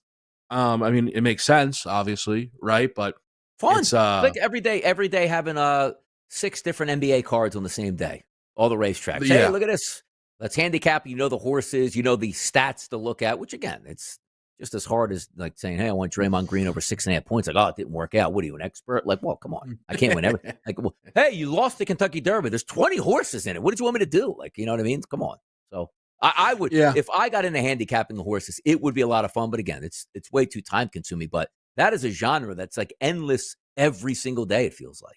it makes sense, obviously, right? But fun. It's like every day having 6 different NBA cards on the same day, all the racetracks. Hey, look at this. Let's handicap. The horses, the stats to look at, which again, it's just as hard as like saying, hey, I want Draymond Green over 6.5 points. Like, oh, it didn't work out. What are you, an expert? Like, well, come on. I can't win everything. Like, well, hey, you lost the Kentucky Derby. There's 20 horses in it. What did you want me to do? Like, you know what I mean? Come on. So I would, if I got into handicapping the horses, it would be a lot of fun. But again, it's way too time consuming. But that is a genre that's like endless every single day, it feels like.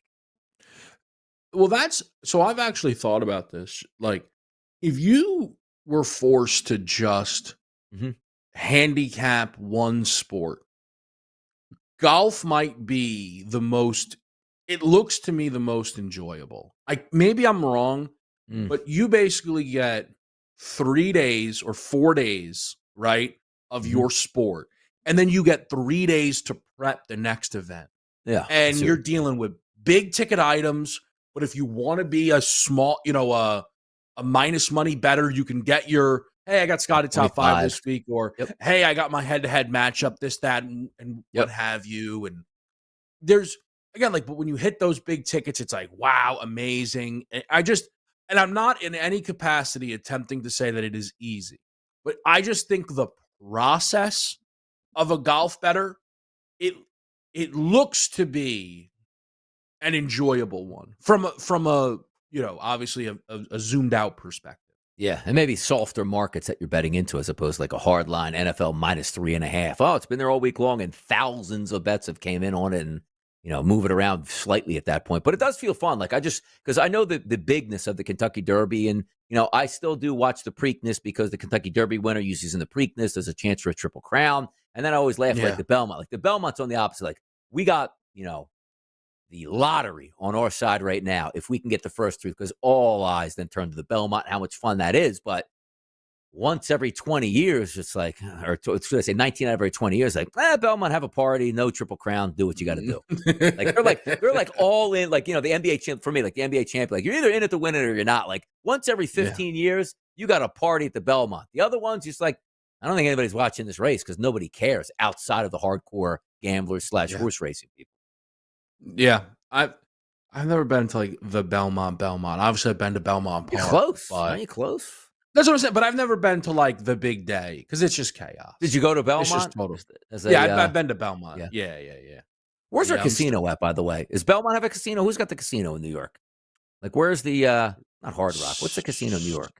Well, so I've actually thought about this. Like, if you were forced to just handicap one sport, golf might be it looks to me the most enjoyable. Maybe I'm wrong, but you basically get 3 days or 4 days, right, of your sport. And then you get 3 days to prep the next event. Yeah. And you're dealing with big ticket items. But if you want to be a small, a minus money better, you can get your, hey, I got Scotty top 5 this week, or hey, I got my head-to-head matchup, this, that, and what have you. And there's, again, like, but when you hit those big tickets, it's like, wow, amazing. And I'm not in any capacity attempting to say that it is easy, but I just think the process of a golf bettor, it looks to be an enjoyable one from a obviously a zoomed out perspective. Yeah, and maybe softer markets that you're betting into as opposed to like a hard line NFL -3.5. Oh, it's been there all week long and thousands of bets have came in on it, and move it around slightly at that point. But it does feel fun. Like because I know the bigness of the Kentucky Derby, and I still do watch the Preakness because the Kentucky Derby winner uses in the Preakness. There's a chance for a Triple Crown, and then I always laugh like the Belmont. Like the Belmont's on the opposite. Like we got the lottery on our side right now if we can get the first three, because all eyes then turn to the Belmont. How much fun that is, but once every 20 years, it's like, or should I say 19 out of every 20 years, like, Belmont, have a party, no Triple Crown, do what you got to do. They're like all in, like, the NBA champ, for me, like the NBA champion, like you're either in it to win it or you're not. Like once every 15 years, you got a party at the Belmont. The other ones, just like, I don't think anybody's watching this race because nobody cares outside of the hardcore gamblers / horse racing people. Yeah. I've never been to like the Belmont. Obviously I've been to Belmont Park. You're close. Are you close? That's what I'm saying, but I've never been to like the big day because it's just chaos. Did you go to Belmont? It's just total. I've been to Belmont. Yeah. Where's our casino at, by the way? Does Belmont have a casino? Who's got the casino in New York? Like, where's the not Hard Rock? What's the casino in New York?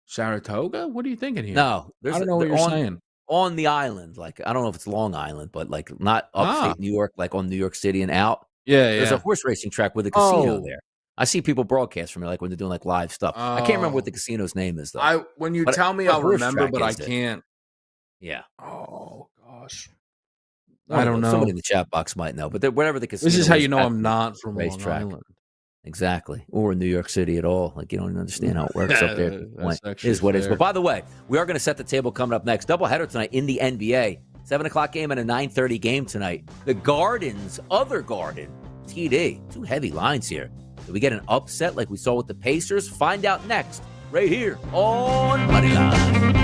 Saratoga? What are you thinking here? No, I don't know what you're saying. On the island, like I don't know if it's Long Island, but like not upstate New York, like on New York City and out. There's a horse racing track with a casino there. I see people broadcast from it, like when they're doing like live stuff. I can't remember what the casino's name is, though. When you tell me, I'll remember, but I can't. Yeah. Oh gosh. I don't know. Somebody in the chat box might know, but whatever the casino. This is how you know I'm not from Long Island. Exactly. Or in New York City at all. Like you don't even understand how it works up there. It is what it is. But by the way, we are going to set the table coming up next. Doubleheader tonight in the NBA. 7 o'clock game and a 9:30 game tonight. The Garden's other Garden, TD. 2 heavy lines here. Do we get an upset like we saw with the Pacers? Find out next, right here on Moneyline.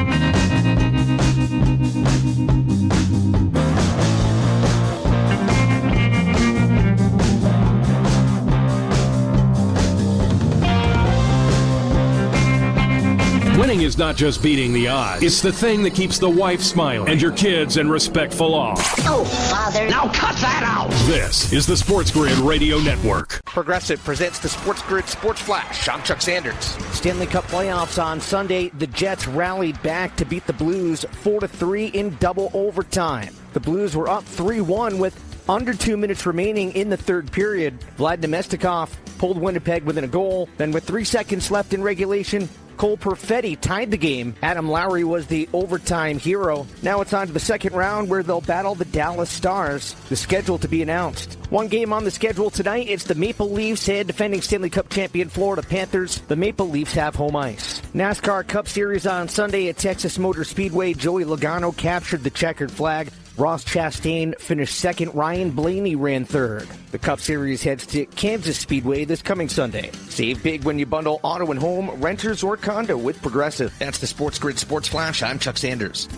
Winning is not just beating the odds. It's the thing that keeps the wife smiling and your kids in respectful awe. Oh, Father. Now cut that out. This is the SportsGrid Radio Network. Progressive presents the SportsGrid Sports Flash. I'm Chuck Sanders. Stanley Cup playoffs on Sunday. The Jets rallied back to beat the Blues 4-3 in double overtime. The Blues were up 3-1 with under 2 minutes remaining in the third period. Vlad Nemestikov pulled Winnipeg within a goal. Then with 3 seconds left in regulation, Cole Perfetti tied the game. Adam Lowry was the overtime hero. Now it's on to the second round where they'll battle the Dallas Stars. The schedule to be announced. One game on the schedule tonight. It's the Maple Leafs and defending Stanley Cup champion Florida Panthers. The Maple Leafs have home ice. NASCAR Cup Series on Sunday at Texas Motor Speedway. Joey Logano captured the checkered flag. Ross Chastain finished second. Ryan Blaney ran third. The Cup Series heads to Kansas Speedway this coming Sunday. Save big when you bundle auto and home, renters, or condo with Progressive. That's the SportsGrid Sports Flash. I'm Chuck Sanders.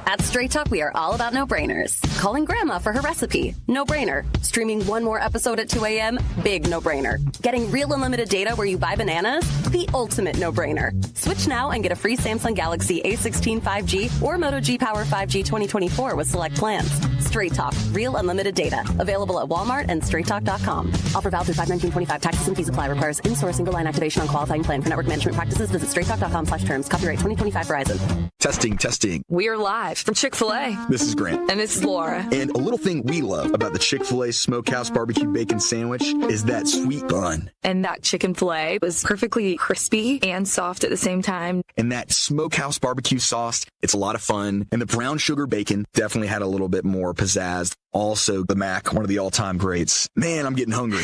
At Straight Talk, we are all about no-brainers. Calling grandma for her recipe, no-brainer. Streaming one more episode at 2 a.m., big no-brainer. Getting real unlimited data where you buy bananas, the ultimate no-brainer. Switch now and get a free Samsung Galaxy A16 5G or Moto G Power 5G 2024 with select plans. Straight Talk, real unlimited data. Available at Walmart and straighttalk.com. Offer valid through 5/19/25. Taxes and fees apply. Requires in-store single line activation on qualifying plan. For network management practices, visit straighttalk.com/terms. Copyright 2025 Verizon. Testing. We're live from Chick-fil-A. This is Grant. And this is Laura. And a little thing we love about the Chick-fil-A Smokehouse Barbecue Bacon Sandwich is that sweet bun. And that chicken filet was perfectly crispy and soft at the same time. And that Smokehouse Barbecue sauce, it's a lot of fun. And the brown sugar bacon definitely had a little bit more pizzazz. Also, the Mac, one of the all-time greats. Man, I'm getting hungry.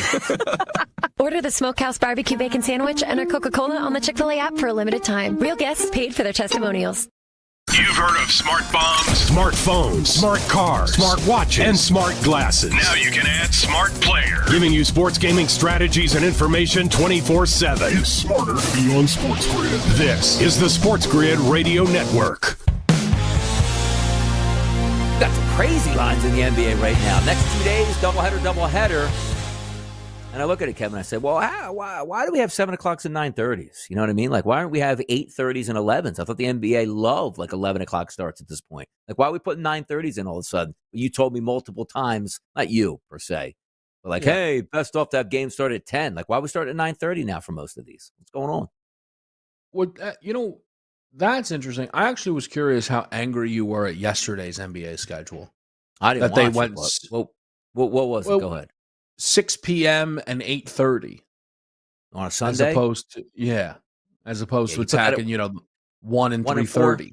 Order the Smokehouse Barbecue Bacon Sandwich and a Coca-Cola on the Chick-fil-A app for a limited time. Real guests paid for their testimonials. You've heard of smart bombs, Smartphones, smart cars, smart watches, and smart glasses. Now you can add smart player. Giving you sports gaming strategies and information 24/7. It's smarter to be on SportsGrid. This is the SportsGrid Radio Network. Got some crazy lines in the NBA right now. Next 2 days, doubleheader. And I look at it, Kevin, I said, well, why do we have 7 o'clocks and 9:30s? You know what I mean? Like, why don't we have 8:30s and 11s? I thought the NBA loved, like, 11 o'clock starts at this point. Like, why are we putting 9:30s in all of a sudden? You told me multiple times, not you, per se, but like, hey, best off to have games start at 10. Like, why are we starting at 9:30 now for most of these? What's going on? That's interesting. I actually was curious how angry you were at yesterday's NBA schedule. I didn't that they watch went. it. What was it? Go ahead. 6 p.m. and 8:30 on a Sunday, as opposed to you put that attacking, 1 and 3:30.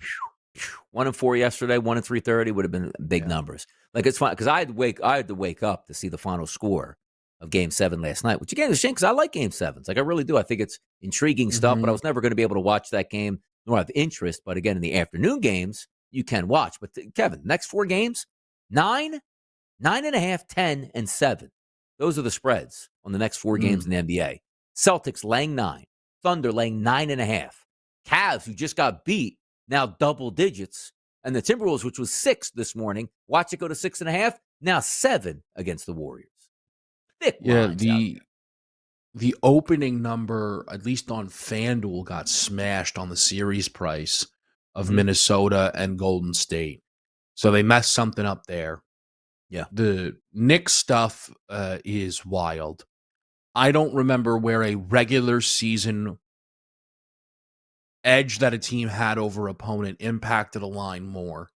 1 and 4 yesterday. 1 and 3:30 would have been big numbers. Like, it's fine because I had to wake up to see the final score of Game 7 last night, which again is a shame because I like Game 7s. Like, I really do. I think it's intriguing stuff, but I was never going to be able to watch that game nor have interest. But again, in the afternoon games, you can watch. But Kevin, next 4 games, 9, 9.5, 10, and 7. Those are the spreads on the next 4 games in the NBA. Celtics laying 9. Thunder laying 9.5. Cavs, who just got beat, now double digits. And the Timberwolves, which was 6 this morning, watch it go to 6.5. Now 7 against the Warriors. Thick lines the opening number, at least on FanDuel, got smashed on the series price of Minnesota and Golden State. So they messed something up there. Yeah. The Knicks stuff is wild. I don't remember where a regular season edge that a team had over opponent impacted a line more.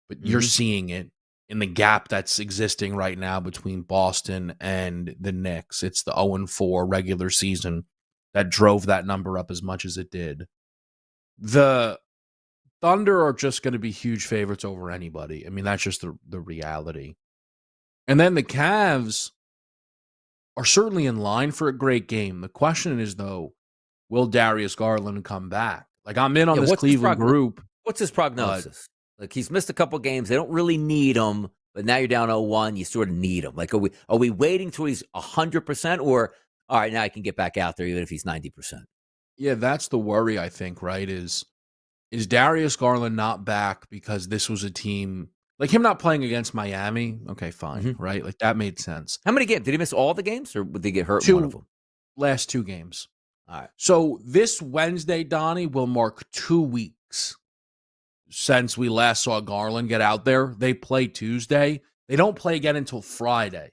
But you're seeing it in the gap that's existing right now between Boston and the Knicks. It's the 0-4 regular season that drove that number up as much as it did. The Thunder are just going to be huge favorites over anybody. I mean, that's just the reality. And then the Cavs are certainly in line for a great game. The question is, though, will Darius Garland come back? Like, I'm in on this Cleveland group. What's his prognosis? Like, he's missed a couple games. They don't really need him, but now you're down 0-1. You sort of need him. Like, are we waiting till he's 100%, or all right, now I can get back out there even if he's 90%? Yeah, that's the worry, I think, right? Is Darius Garland not back because this was a team like him not playing against Miami? Okay, fine, right? Like, that made sense. How many games? Did he miss all the games, or would they get hurt in one of them? Last 2 games. All right. So this Wednesday, Donnie, will mark 2 weeks since we last saw Garland get out there. They play Tuesday. They don't play again until Friday.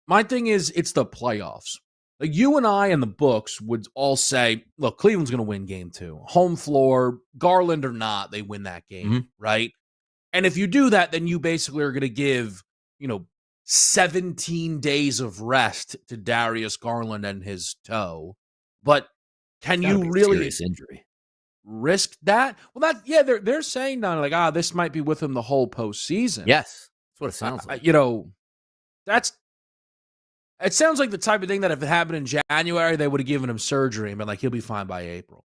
My thing is, it's the playoffs. Like, you and I and the books would all say, look, Cleveland's going to win game 2. Home floor, Garland or not, they win that game, right? And if you do that, then you basically are going to give, 17 days of rest to Darius Garland and his toe. But can you really serious injury risk that? Well, they're saying now, like, this might be with him the whole postseason. Yes, that's what it sounds like. It sounds like the type of thing that if it happened in January, they would have given him surgery and been like, he'll be fine by April.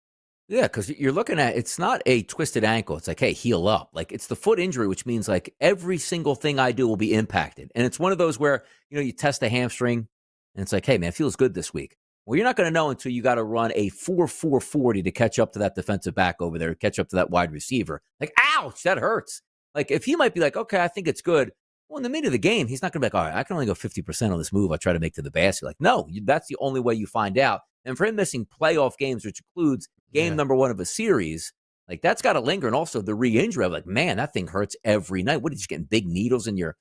Yeah, because you're looking at, it's not a twisted ankle. It's like, hey, heal up. Like, it's the foot injury, which means like every single thing I do will be impacted. And it's one of those where, you test a hamstring and it's like, hey, man, it feels good this week. Well, you're not going to know until you got to run a 4.40 to catch up to that defensive back over there, catch up to that wide receiver. Like, ouch, that hurts. Like, if he might be like, okay, I think it's good. Well, in the middle of the game, he's not going to be like, all right, I can only go 50% on this move I try to make to the basket. Like, no, that's the only way you find out. And for him missing playoff games, which includes game number 1 of a series, like, that's got to linger. And also the re-injury of, like, man, that thing hurts every night. What, did you getting big needles in your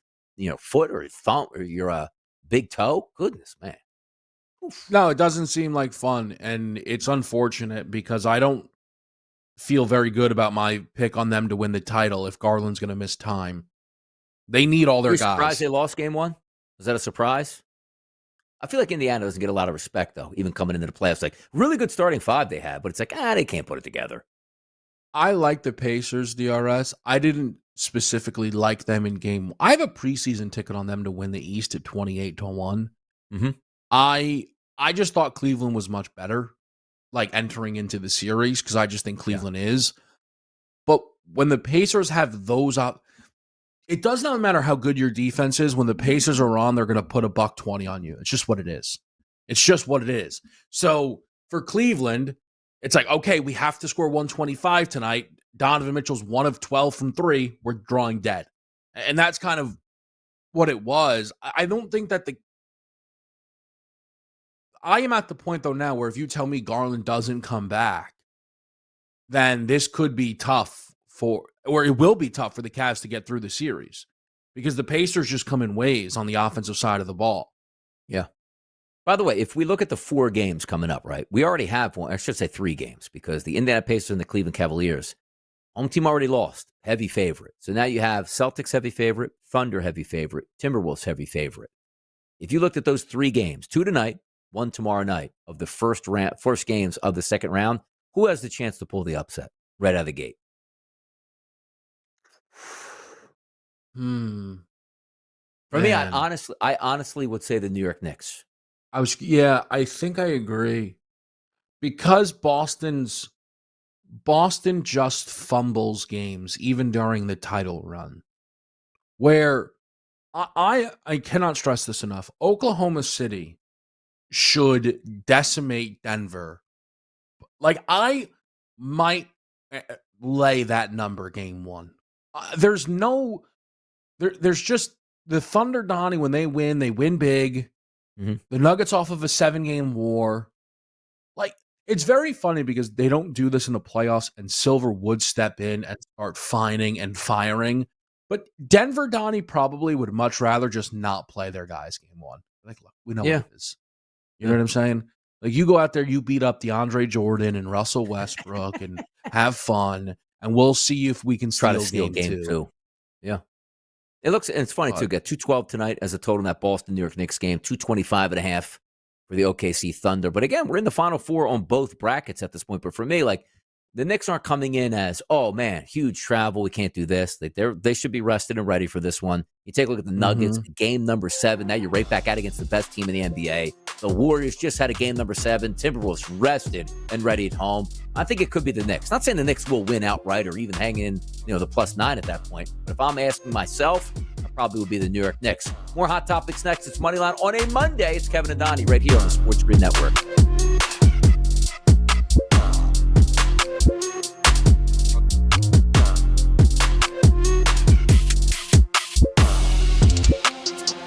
foot or your thumb or your big toe? Goodness, man. No, it doesn't seem like fun, and it's unfortunate because I don't feel very good about my pick on them to win the title if Garland's going to miss time. They need all their guys. Surprised they lost game 1? Was that a surprise? I feel like Indiana doesn't get a lot of respect, though, even coming into the playoffs. Like, really good starting 5 they had, but it's like, they can't put it together. I like the Pacers, DRS. I didn't specifically like them in game 1. I have a preseason ticket on them to win the East at 28-1. I just thought Cleveland was much better, like, entering into the series, because I just think Cleveland is. But when the Pacers have those up, it does not matter how good your defense is. When the Pacers are on, they're going to put $120 on you. It's just what it is. It's just what it is. So for Cleveland, it's like, okay, we have to score 125 tonight. Donovan Mitchell's 1 of 12 from 3. We're drawing dead. And that's kind of what it was. I don't think that I am at the point, though, now where if you tell me Garland doesn't come back, then this could be tough or it will be tough for the Cavs to get through the series because the Pacers just come in waves on the offensive side of the ball. Yeah. By the way, if we look at the 4 games coming up, right, we already have one. I should say 3 games because the Indiana Pacers and the Cleveland Cavaliers, home team already lost, heavy favorite. So now you have Celtics heavy favorite, Thunder heavy favorite, Timberwolves heavy favorite. If you looked at those 3 games, 2 tonight, 1 tomorrow night of the first games of the second round, who has the chance to pull the upset right out of the gate? For me, I honestly would say the New York Knicks. I think I agree. Because Boston just fumbles games even during the title run. Where I cannot stress this enough. Oklahoma City should decimate Denver. Like, I might lay that number game 1. There's just the Thunder, Donnie, when they win big. Mm-hmm. The Nuggets off of a 7-game war. Like, it's very funny because they don't do this in the playoffs, and Silver would step in and start fining and firing. But Denver, Donnie, probably would much rather just not play their guys game 1. Like, look, we know what it is. You know what I'm saying? Like, you go out there, you beat up DeAndre Jordan and Russell Westbrook and have fun, and we'll see if we can steal game 2. Yeah. It's funny, too. Got 212 tonight as a total in that Boston-New York Knicks game, 225.5 for the OKC Thunder. But again, we're in the Final Four on both brackets at this point. But for me, like, the Knicks aren't coming in as, oh, man, huge travel. We can't do this. They should be rested and ready for this one. You take a look at the Nuggets, game number 7. Now you're right back out against the best team in the NBA. The Warriors just had a game number 7. Timberwolves rested and ready at home. I think it could be the Knicks. Not saying the Knicks will win outright or even hang in, the +9 at that point. But if I'm asking myself, I probably would be the New York Knicks. More hot topics next. It's Moneyline on a Monday. It's Kevin and Donnie right here on the SportsGrid Network.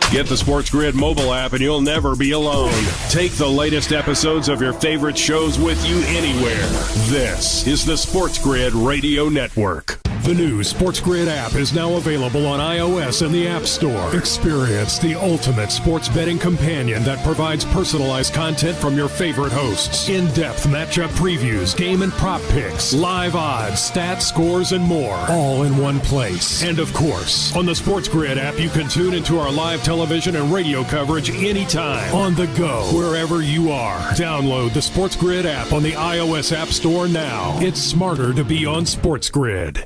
Get the SportsGrid mobile app and you'll never be alone. Take the latest episodes of your favorite shows with you anywhere. This is the SportsGrid Radio Network. The new SportsGrid app is now available on iOS and the App Store. Experience the ultimate sports betting companion that provides personalized content from your favorite hosts. In-depth matchup previews, game and prop picks, live odds, stats, scores, and more. All in one place. And of course, on the SportsGrid app, you can tune into our live television and radio coverage anytime. On the go, wherever you are. Download the SportsGrid app on the iOS App Store now. It's smarter to be on SportsGrid.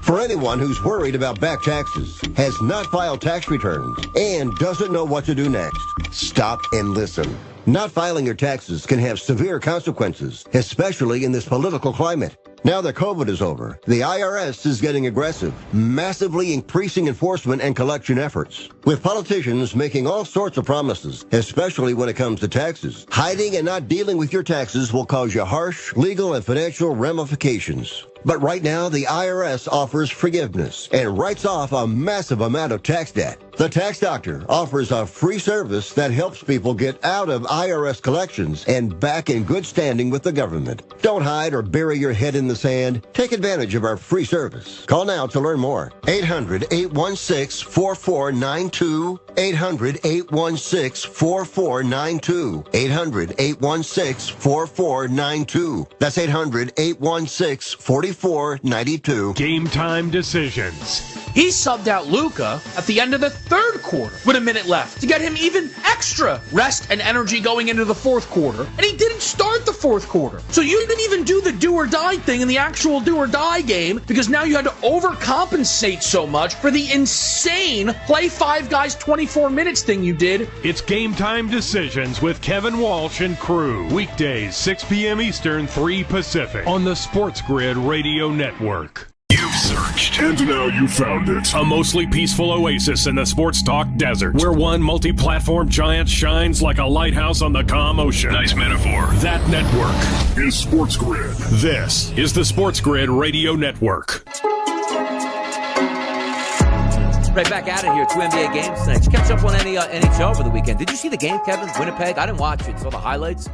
For anyone who's worried about back taxes, has not filed tax returns, and doesn't know what to do next, stop and listen. Not filing your taxes can have severe consequences, especially in this political climate. Now that COVID is over, the IRS is getting aggressive, massively increasing enforcement and collection efforts. With politicians making all sorts of promises, especially when it comes to taxes, hiding and not dealing with your taxes will cause you harsh legal and financial ramifications. But right now, the IRS offers forgiveness and writes off a massive amount of tax debt. The Tax Doctor offers a free service that helps people get out of IRS collections and back in good standing with the government. Don't hide or bury your head in the sand. Take advantage of our free service. Call now to learn more. 800-816-4492. 800-816-4492. 800-816-4492. That's 800-816-4492. Game time decisions. He subbed out Luka at the end of the third quarter with a minute left to get him even extra rest and energy going into the fourth quarter. And he didn't start the fourth quarter. So you didn't even do the do or die thing in the actual do or die game because now you had to overcompensate so much for the insane play 5 guys 24 minutes thing you did. It's Game Time Decisions with Kevin Walsh and crew. Weekdays, 6 p.m. Eastern, 3 Pacific on the SportsGrid Radio Network. You've searched, and now you found it. A mostly peaceful oasis in the sports talk desert, where one multi-platform giant shines like a lighthouse on the calm ocean. Nice metaphor. That network is SportsGrid. This is the SportsGrid Radio Network. Right back at it here. 2 NBA games tonight. Did you catch up on any NHL over the weekend? Did you see the game, Kevin? Winnipeg? I didn't watch it. Saw the highlights.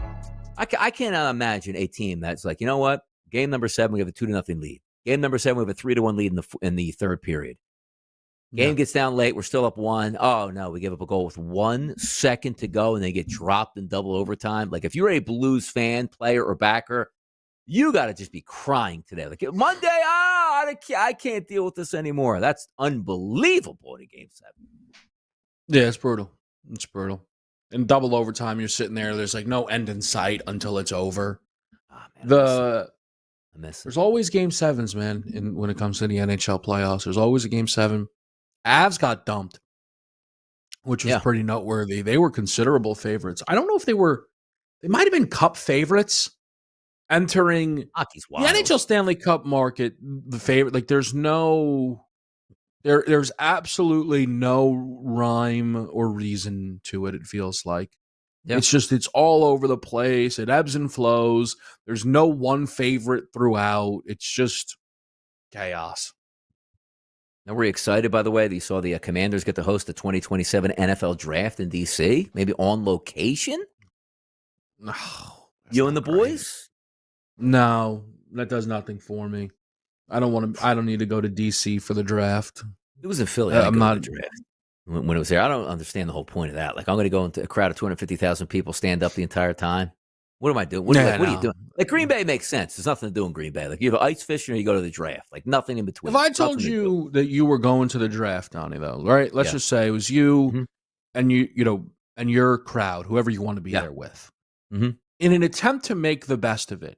I cannot imagine a team that's like, you know what? Game number 7, we have a 2-0 lead. Game number 7, we have a 3-1 lead in the third period. Game gets down late. We're still up 1. Oh, no, we give up a goal with 1 second to go, and they get dropped in double overtime. Like, if you're a Blues fan, player, or backer, you got to just be crying today. Like, Monday, I can't deal with this anymore. That's unbelievable in a Game 7. Yeah, it's brutal. It's brutal. In double overtime, you're sitting there. There's like no end in sight until it's over. Oh, man, I miss it. There's always Game 7s, man, when it comes to the NHL playoffs. There's always a Game 7. Avs got dumped, which was pretty noteworthy. They were considerable favorites. I don't know if they might have been Cup favorites entering Hockey's the wild. NHL Stanley Cup market. The favorite, like there's absolutely no rhyme or reason to it. It feels like it's all over the place. It ebbs and flows. There's no one favorite throughout. It's just chaos. Now, were you excited, by the way, that you saw the Commanders get to host the 2027 NFL Draft in D.C.? Maybe on location? No. You and the boys? No, that does nothing for me. I don't need to go to D.C. for the draft. It was in Philly. I'm not to the draft when it was there. I don't understand the whole point of that. Like, I'm going to go into a crowd of 250,000 people, stand up the entire time. What am I doing? What are you doing? Like, Green Bay makes sense. There's nothing to do in Green Bay. Like, you have ice fishing or you go to the draft. Like, nothing in between. If I told you that you were going to the draft, Donnie, though, right? Let's just say it was you and and your crowd, whoever you want to be there with. Mm-hmm. In an attempt to make the best of it.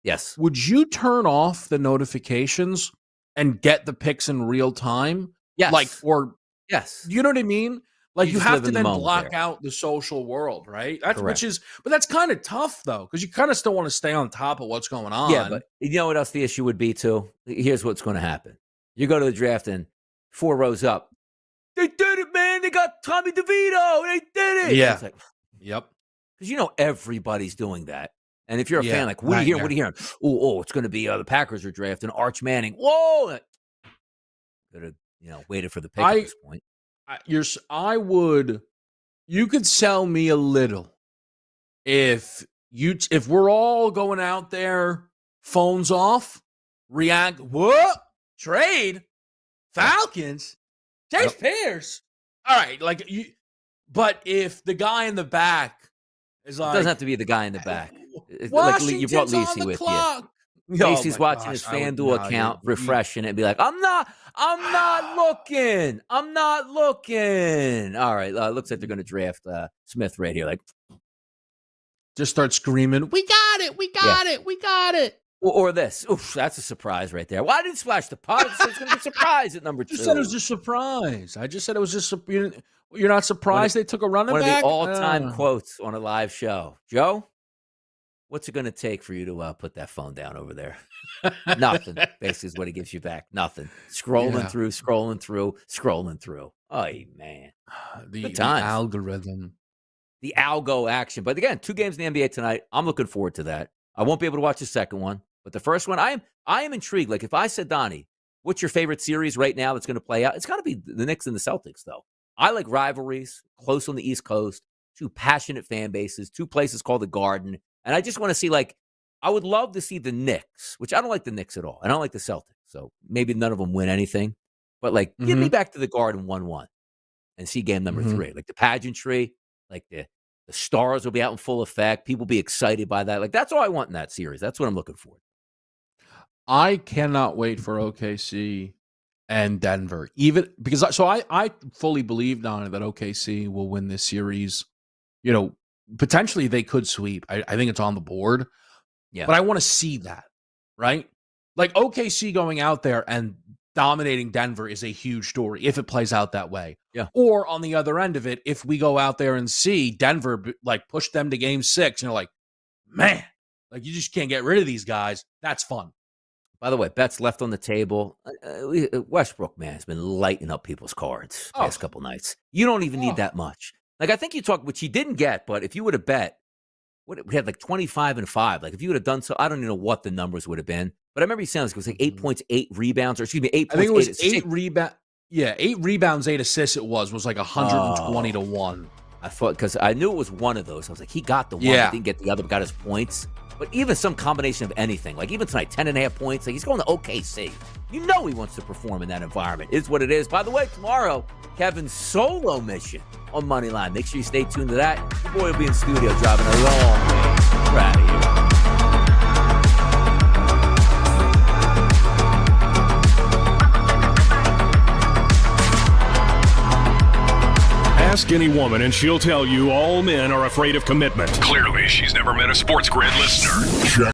Yes. Would you turn off the notifications and get the picks in real time? Yes. Yes. You know what I mean? Like you have to then block there. out the social world, right? That's Correct. But that's kind of tough though, because you kind of still want to stay on top of what's going on. Yeah, but you know what else the issue would be too? Here's what's going to happen. You go to the draft and 4 rows up. They did it, man. They got Tommy DeVito. They did it. Yeah. It's like, yep. Because everybody's doing that. And if you're a fan, like, what are you hearing? What are you hearing? Oh, it's going to be the Packers are drafting Arch Manning. Whoa. Could have, waited for the pick at this point. You could sell me a little if we're all going out there, phones off, react, what? Trade? Falcons? Chase Pierce? All right, but if the guy in the back is like... It doesn't have to be the guy in the back. Washington's you brought on Lacey the with clock. you. Lacey's watching his FanDuel account, refreshing it, and be like, I'm not looking. I'm not looking. All right, looks like they're going to draft Smith right here. Like, just start screaming, we got it, we got it, we got it. Or this. Oof, that's a surprise right there. Well, I didn't splash the pot. It's going to be a surprise at number 2. You said it was a surprise. I just said it was just you're not surprised they took a running back? One of the all-time quotes on a live show. Joe, what's it going to take for you to put that phone down over there? Nothing, basically, is what he gives you back. Nothing. Scrolling through. Oh, man. The algorithm. The algo action. But again, 2 games in the NBA tonight. I'm looking forward to that. I won't be able to watch the second one. But the first one, I am intrigued. Like, if I said, Donnie, what's your favorite series right now that's going to play out? It's got to be the Knicks and the Celtics, though. I like rivalries, close on the East Coast, 2 passionate fan bases, 2 places called the Garden. And I just want to see, I would love to see the Knicks, which I don't like the Knicks at all. I don't like the Celtics. So maybe none of them win anything. But, get me back to the Garden 1-1 and see game number 3. Like, the pageantry, like the stars will be out in full effect. People will be excited by that. That's all I want in that series. That's what I'm looking for. I cannot wait for OKC and Denver. Even because I fully believe, Donna, that OKC will win this series. Potentially they could sweep. I think it's on the board. Yeah. But I want to see that, right? Like OKC going out there and dominating Denver is a huge story if it plays out that way. Yeah. Or on the other end of it, if we go out there and see Denver push them to game 6, man, you just can't get rid of these guys. That's fun. By the way, bets left on the table. Westbrook, man, has been lighting up people's cards the past couple nights. You don't even need that much. I think you talked, which he didn't get, but if you would have bet, we had 25-5. If you would have done so, I don't even know what the numbers would have been. But I remember you saying it was 8 points, 8 rebounds, or excuse me, 8 points. I think it was 8 rebounds. Yeah, 8 rebounds, 8 assists. It was 120 to 1. I thought because I knew it was one of those. I was like, he got the one, but didn't get the other, but got his points. But even some combination of anything, like even tonight, 10.5 points, like he's going to OKC. You know he wants to perform in that environment. It's what it is. By the way, tomorrow, Kevin's solo mission on Moneyline. Make sure you stay tuned to that. Your boy will be in studio driving a long way. We're out of here. Ask any woman and she'll tell you all men are afraid of commitment. Clearly, she's never met a SportsGrid listener. Check